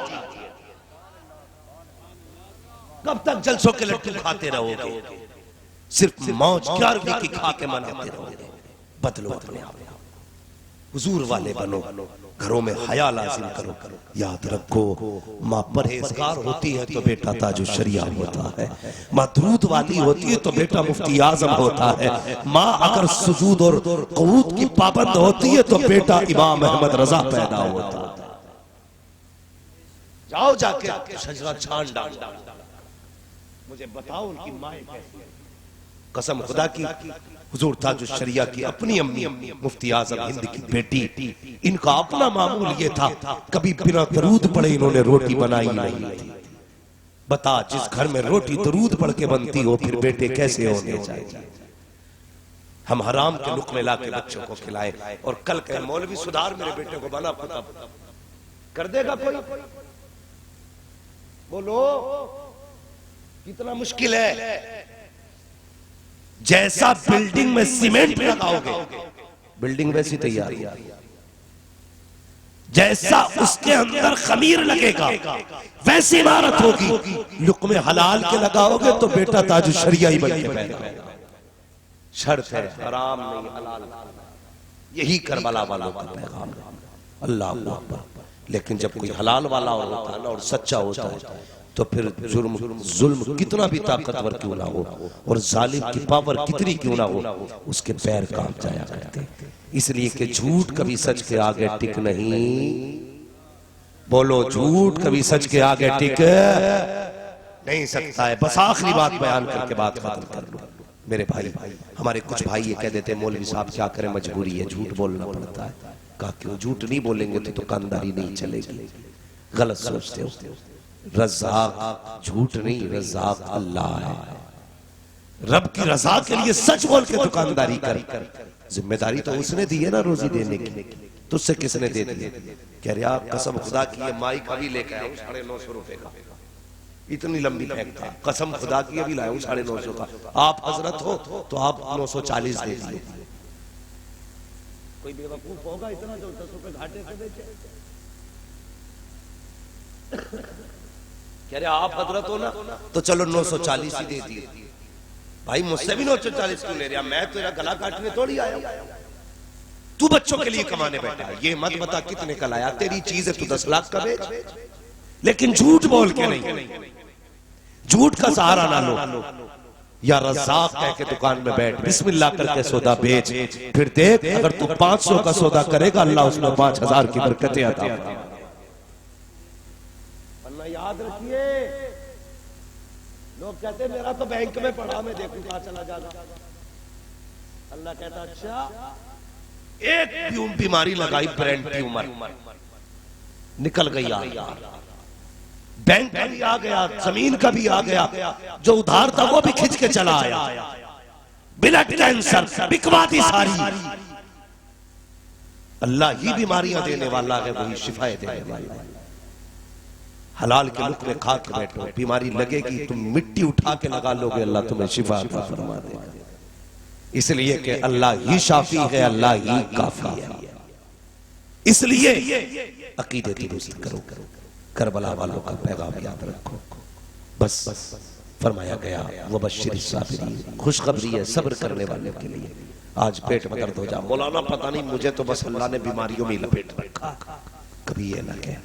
कब तक जलसों के लड्डू खाते रहोगे? सिर्फ मौज 11वीं की खा के मनाते रहोगे। बदलो अपने आप, हुजूर वाले बनो, घरों में हया लाजिम करो। याद रखो, माँ परहेजगार होती है तो बेटा ताजु शरिया होता है, माँ दुरूद वाली होती है तो बेटा मुफ्ती आजम होता है, माँ अगर सुजूद और क़ुऊद की पाबंद होती है तो बेटा इमाम अहमद रजा पैदा होता है। जाओ जाके शजरा छान डाल, मुझे बताओ उनकी माँ कैसी है। कसम खुदा की, हुजूर ताजुश शरिया की अपनी अम्मी मुफ्ती आजम हिंद की बेटी, इनका अपना मामूल ये था, कभी बिना दरूद पढ़े इन्होंने रोटी बनाई नहीं थी। बता, जिस घर में रोटी दरूद पढ़ के बनती हो फिर बेटे कैसे होने चाहिए। हम हराम के लुक़मे ला के बच्चों को खिलाए और कल कहे मौलवी सुधार मेरे बेटे को बना पता कर देगा कोई? बोलो कितना मुश्किल है। जैसा बिल्डिंग में सीमेंट लगाओगे बिल्डिंग वैसी तैयार, जैसा उसके अंदर खमीर लगेगा वैसी इमारत होगी। लुक़मे हलाल के लगाओगे तो बेटा ताजु शरिया ही बन के पैदा होगा। शर्त है हराम नहीं हलाल। यही करबला वालों का पैगाम है। अल्लाह अकबर। लेकिन जब कोई हलाल वाला होता है ना और सच्चा होता है तो फिर जुल्म कितना भी ताकतवर क्यों ना हो और जालिम की पावर कितनी क्यों ना हो, उसके पैर कांप जाया करते। इसलिए कि झूठ कभी सच के आगे टिक नहीं बोलो झूठ कभी सच के आगे टिक नहीं सकता है। बस आखिरी बात बयान करके बात खत्म कर लूं। मेरे भाई, हमारे कुछ भाई ये कह देते हैं मौलवी साहब क्या करें, मजबूरी है, झूठ बोलना पड़ता है। कहा क्यों? झूठ नहीं बोलेंगे तो दुकानदारी नहीं चलेगी। गलत सोचते हो। रज़्ज़ाक़ झूठ नहीं, रज़्ज़ाक़ अल्लाह है। रब की रजा के लिए सच बोल के दुकानदारी कर। जिम्मेदारी तो उसने दी है ना रोजी देने की, तुझसे किसने दे दी? कह रहे आप कसम खुदा की ये माइक अभी लेकर आया हूँ 950 रुपए का, इतनी लंबी पैक था। कसम खुदा की अभी लाया हूँ 950 का। आप हजरत हो तो आप 940 दे दिए। कोई बेवकूफ होगा इतना जो 10 रुपए घाटे से बेचे? कह रहे आप हजरत हो ना तो चलो 940 ही दे दिए। भाई मुझसे भी 940 क्यों ले रहा? मैं तेरा गला काटने थोड़ी आया, तू बच्चों के लिए कमाने बैठा है। ये मत बता कितने का लाया, तेरी चीज है, तू 10 लाख का बेच। लेकिन झूठ बोल के नहीं, झूठ का सहारा ना लो। या रज़्ज़ाक़ कह के दुकान में बैठ, बिस्मिल्लाह करके सौदा बेच। फिर देख अगर तू 500 का सौदा करेगा, अल्लाह उसमें 5000 की बरकतें अता फरमाएगा। याद रखिए, लोग कहते हैं मेरा तो बैंक में पड़ा, मैं देखूं कहां चला जाएगा। अल्लाह कहता अच्छा, एक बीमारी लगाई ब्रेन ट्यूमर, निकल गई यार। बैंक का भी आ गया, जमीन का भी आ गया, जो उधार था वो भी खिंच के चला आया। ब्लड कैंसर बिकवा दी सारी। अल्लाह ही बीमारियां देने वाला है, वही शिफाएं देने वाला है। हलाल के लुक़्मे खा के बैठो, बीमारी लगेगी तुम मिट्टी उठा के लगा लोगे, अल्लाह तुम्हें शिफा अता फरमा देगा। इसलिए कि अल्लाह ही शाफी है, अल्लाह ही काफी है। इसलिए अकीदे दुरुस्त करो, करबला वालों का पैगाम याद रखो। बस फरमाया गया वबश्शिर साबिरीन, खुशखबरी है सब्र करने वालों के लिए। आज पेट में दर्द हो जा, मौलाना पता नहीं मुझे तो बस अल्लाह ने बीमारियों में लपेट रखा। कभी ये ना कह,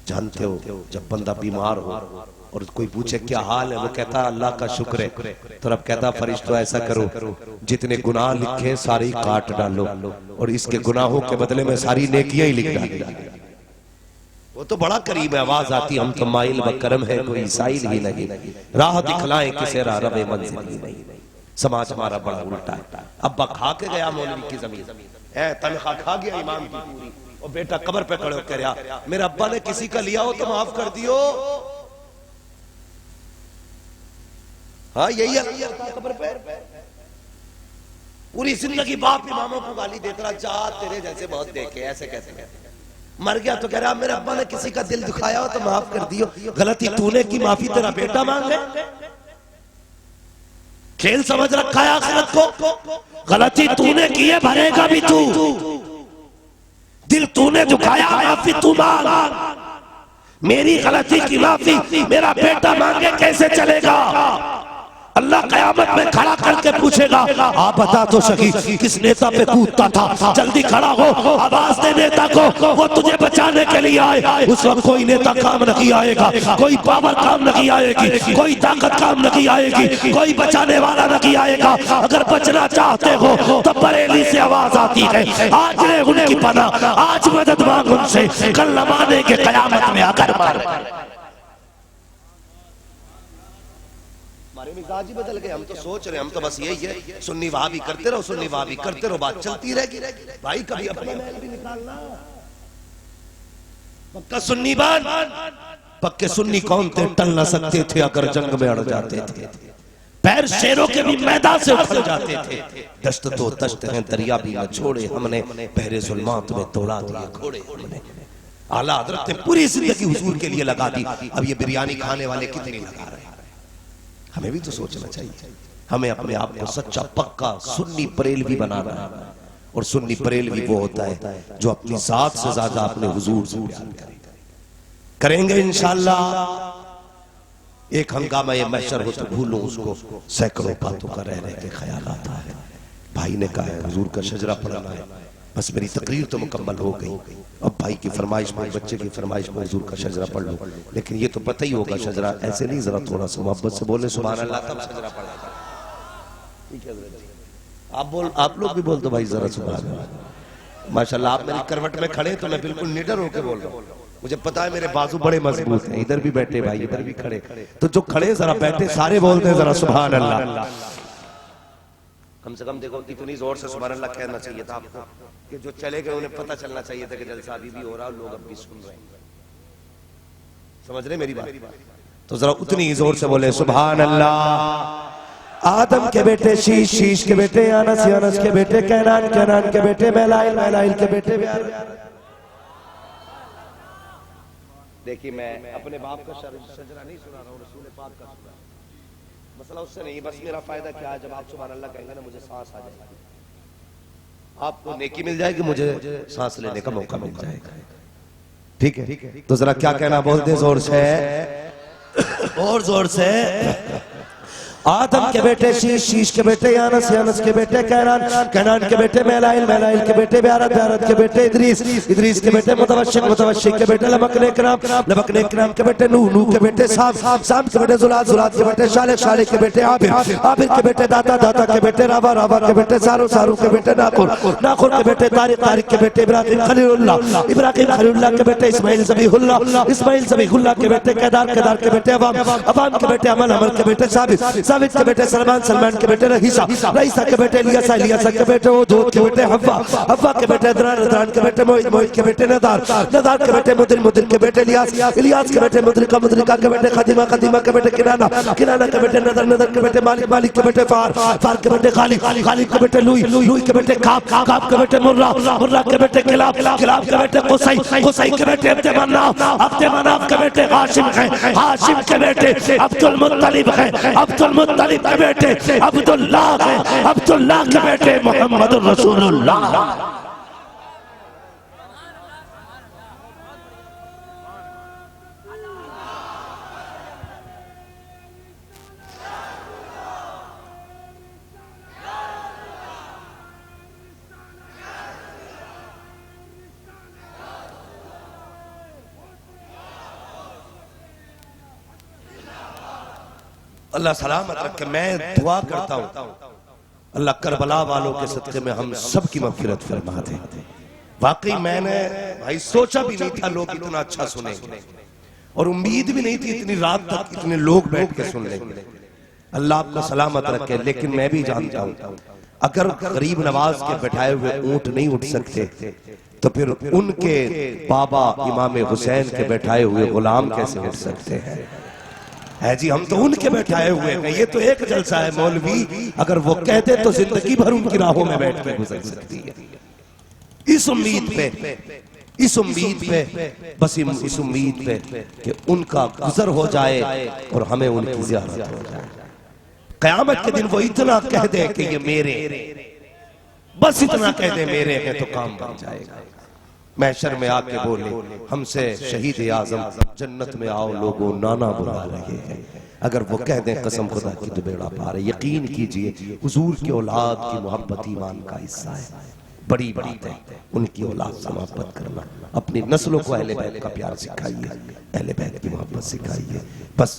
जानते हो जब बंदा बीमार हो और कोई पूछे क्या हाल है, वो कहता अल्लाह का शुक्र है, तो रब कहता फरिश्तों ऐसा करो जितने गुनाह लिखे सारे ही काट डालो और इसके गुनाहों के बदले में सारी नेकियां ही लिख डालो। वो तो बड़ा करीब है, आवाज आती हम तो माइल व करम है, कोई साइल ही नहीं, राह दिखलाए किसे राह रवे मंजिल ही नहीं। समाज हमारा बड़ा उल्टा है। अब्बा खा के गया मौलवी की जमीन, तनख्वाह खा गया इमाम की पूरी, और बेटा कब्र पे खड़े होकर रहा, मेरे अब्बा ने किसी का लिया हो तो माफ कर दियो। हाँ यही है कब्र पे। पूरी जिंदगी बाप इमामों को गाली देता रहा, जा तेरे जैसे बहुत देखे, ऐसे कैसे कहते। मर गया तो कह रहा मेरे अब्बा ने किसी का दिल दुखाया हो तो माफ कर दियो। गलती तूने की, माफी तेरा बेटा मांग ले। खेल समझ रखा है आखिरत को। गलती तूने की है, भरेगा भी तू। दिल तूने दुखाया, माफी तू मांग। मेरी गलती की माफी मेरा बेटा मांगे कैसे चलेगा? अल्लाह कयामत में खड़ा करके पूछेगा, आप बता तो सकी किस नेता पे कूदता था? जल्दी खड़ा हो, आवाज दे नेता को, वो तुझे बचाने के लिए आए। उस वक्त कोई नेता काम नहीं आएगा, कोई पावर काम नहीं आएगी, कोई ताकत काम नहीं आएगी, कोई बचाने वाला नहीं आएगा। अगर बचना चाहते हो तो बरेली से आवाज आती है, आज ले उनकी पनाह, आज मदद मांग उनसे, कल लमाने के कयामत में आकर मार। हमारे मिजाज ही बदल गए। हम तो सोच रहे, हम तो बस यही है, सुन्नी वहाबी करते रहो, सुन्नी वहाबी करते रहो, बात चलती रहेगी। भाई कभी अपना महल भी निकालना। पक्का सुन्नी बान, पक्के सुन्नी कौन थे? टल न सकते थे अगर जंग में अड़ जाते थे। पैर शेरों के भी मैदान से उखड़ जाते थे। दश्त तो दश्त हैं, दरिया भी न छोड़े हमने, पहरे जुल्मात में तोड़ा दिए घोड़े हमने। आला हज़रत ने पूरी जिंदगी हुजूर के लिए लगा दी। अब ये बिरयानी खाने वाले कितनी लगा रहे हैं? हमें भी तो सोचना चाहिए। हमें अपने आप को सच्चा पक्का सुन्नी बरेलवी बनाना है। और सुन्नी बरेलवी वो होता है जो अपनी जात से ज्यादा अपने हुजूर से प्यार करेंगे इंशाअल्लाह। एक हंगामा ये महशर हो तो भूलो उसको, सैकड़ों बातों का रहने के ख्याल आता है। भाई ने कहा है हुजूर का शजरा पढ़ना है, बस मेरी तकरीर तो मुकम्मल हो गई। अब भाई की फरमाइश में, बच्चे की फरमाइश में हुजूर का शजरा पढ़ लो। लेकिन ये तो पता ही होगा शजरा ऐसे नहीं, जरा थोड़ा सा मोहब्बत से बोले सुभान अल्लाह, तब शजरा पढ़ा जाए। आप लोग भी बोल दो भाई जरा सुभान अल्लाह। माशाल्लाह आप मेरी करवट में खड़े तो मैं बिल्कुल निडर होकर बोल रहा हूँ। मुझे पता है मेरे बाजू बड़े मजबूत हैं, इधर भी बैठे भाई, इधर भी खड़े, तो जो खड़े जरा बैठे सारे बोलते हैं जरा सुभान अल्लाह। कम से कम देखो इतनी जोर से सुभान अल्लाह कहना चाहिए था आपको कि जो चले गए उन्हें पता चलना चाहिए था कि जलसा अभी भी हो रहा, लोग अब भी सुन रहे हैं। समझ रहे मेरी बात? तो जरा उतनी जोर से बोले सुभान अल्लाह। आदम के बेटे शीश, शीश के बेटे अनस, अनस के बेटे कैनान, कैनान के बेटे मैलाइल, मैलाइल के बेटे ब्यार। देखिए मैं अपने बाप का शजरा नहीं सुना रहा हूँ, रसूल पाक का सुना। मसला उससे नहीं, बस मेरा फायदा क्या है, जब आप सुभान अल्लाह कहेंगे ना मुझे सांस आ जाएगी, आपको नेकी मिल जाएगी, मुझे सांस लेने का मौका मिल जाएगा। ठीक है, तो जरा क्या कहना बोलते जोर से, और जोर से। आदम के बेटे शीश, शीश के बेटे अनस, अनस के बेटे कैनान, कैनान के बेटे मैलाइल, मैलाइल के बेटे ब्यारत, ब्यारत के बेटे इदरीस, इदरीस के बेटे मुतवश्शिक, मुतवश्शिक के बेटे लबकने इकराम, लबकने इकराम के बेटे नूह, नूह के बेटे साम, साम के बेटे जुलाद, जुलाद के बेटे शालिक, शालिक के बेटे आबिर, आबिर के बेटे दाता, दाता के बेटे रावा, रावा के बेटे सारू, सारू के बेटे नाखुर, नाखुर के बेटे तारिक, तारिक के बेटे इब्राहिम खलीलुल्लाह, इब्राहिम खलीलुल्लाह के बेटे इस्माइल ज़बीहुल्लाह, इस्माइल ज़बीहुल्लाह के बेटे केदार, केदार के बेटे अवाम, अवाम के बेटे अमल, अमल के बेटे साबित, साबित के बेटे सलमान, सलमान के बेटे रहीसा, रहीसा के बेटे इलियासा, इलियासा के बेटे उदूद के बेटे हव्वा, हव्वा के बेटे अदनान, अदनान के बेटे मोइद, मोइद के बेटे नदार, नदार के बेटे मुदिर, मुदिर के बेटे इलियास, इलियास के बेटे मुद्रिका, मुद्रिका के बेटे खदीमा, खदीमा के बेटे किनाना, किनाना के बेटे नदर, नदर के बेटे मालिक, मालिक के बेटे फार, फार के बेटे खालिक, खालिक के बेटे लुई, लुई के बेटे काब, काब के बेटे मुर्रा, मुर्रा के बेटे किलाब, किलाब के बेटे कुसै, कुसै के बेटे अब्दे मन्नाफ, अब्दे मन्नाफ के बेटे हाशिम है, हाशिम के बेटे अब्दुल मुत्तलिब है, अब्दुल मुत्तलिब के बेटे अब्दुल्लाह है, अब्दुल्लाह के बेटे मोहम्मद रसूलुल्लाह। अल्लाह सलामत रखे। मैं दुआ करता हूँ अल्लाह करबला वालों के सदक़े में हम सब की मग़फ़िरत फरमा दे। वाकई मैंने भाई सोचा भी नहीं था लोग इतना अच्छा सुनेंगे, और उम्मीद भी नहीं थी इतनी रात तक इतने लोग बैठ के सुन लेंगे। अल्लाह आपको सलामत रखे। लेकिन मैं भी जानता हूँ अगर गरीब नवाज के बैठाए हुए ऊंट नहीं उठ सकते तो फिर उनके बाबा इमाम हुसैन के बैठाए हुए गुलाम कैसे उठ सकते हैं? है जी, हम तो उनके बैठाए हुए हैं। ये तो एक जलसा है मौलवी, अगर वो कहते तो जिंदगी भर उनकी राहों में बैठ के गुजर सकती है। इस उम्मीद पे, इस उम्मीद पे, बस इस उम्मीद पे कि उनका गुजर हो जाए और हमें उनकी ज़ियारत हो जाए। क़यामत के दिन वो इतना कह दे कि ये मेरे, बस इतना कह दे मेरे हैं तो काम बन जाएगा। महशर में आके बोले हमसे शहीद आजम जन्नत में आओ लोगों नाना बुला रहे हैं। अगर वो कह दें कसम खुदा की तो बेड़ा पार है। यकीन कीजिए हुजूर की औलाद की मोहब्बत ईमान का हिस्सा है। बड़ी बात है उनकी औलाद से मोहब्बत करना। अपनी नस्लों को अहले बैत का प्यार सिखाइए, अहले बैत की मोहब्बत सिखाइए। बस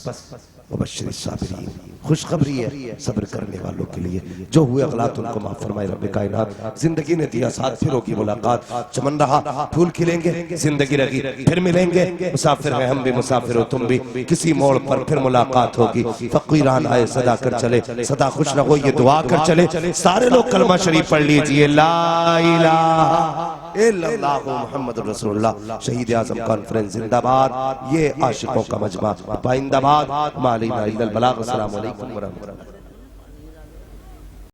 वबश्शिर साबिरीन, खुशखबरी है सब्र करने वालों के लिए। जो हुए अगलात उनको माफ फरमाए रब्बे कायनात। जिंदगी ने दिया साथ, फिर होगी मुलाकात। चमन रहा फूल खिलेंगे, जिंदगी रही फिर मिलेंगे। मुसाफिर हैं हम भी, मुसाफिर हो तुम भी, किसी मोड़ पर फिर मुलाकात होगी। फकीरान आए सदा कर चले, सदा खुश रहो ये दुआ कर चले। सारे लोग कलमा शरीफ पढ़ लीजिए, ला इलाहा इल्लल्लाहु मुहम्मदुर रसूलुल्लाह। शहीद आज़म कॉन्फ्रेंस जिंदाबाद। ये आशिकों का मजमा पाइंदाबाद। मालिना इल्लल बलाग। अस्सलामु अलैकुम व रहमतुल्लाह।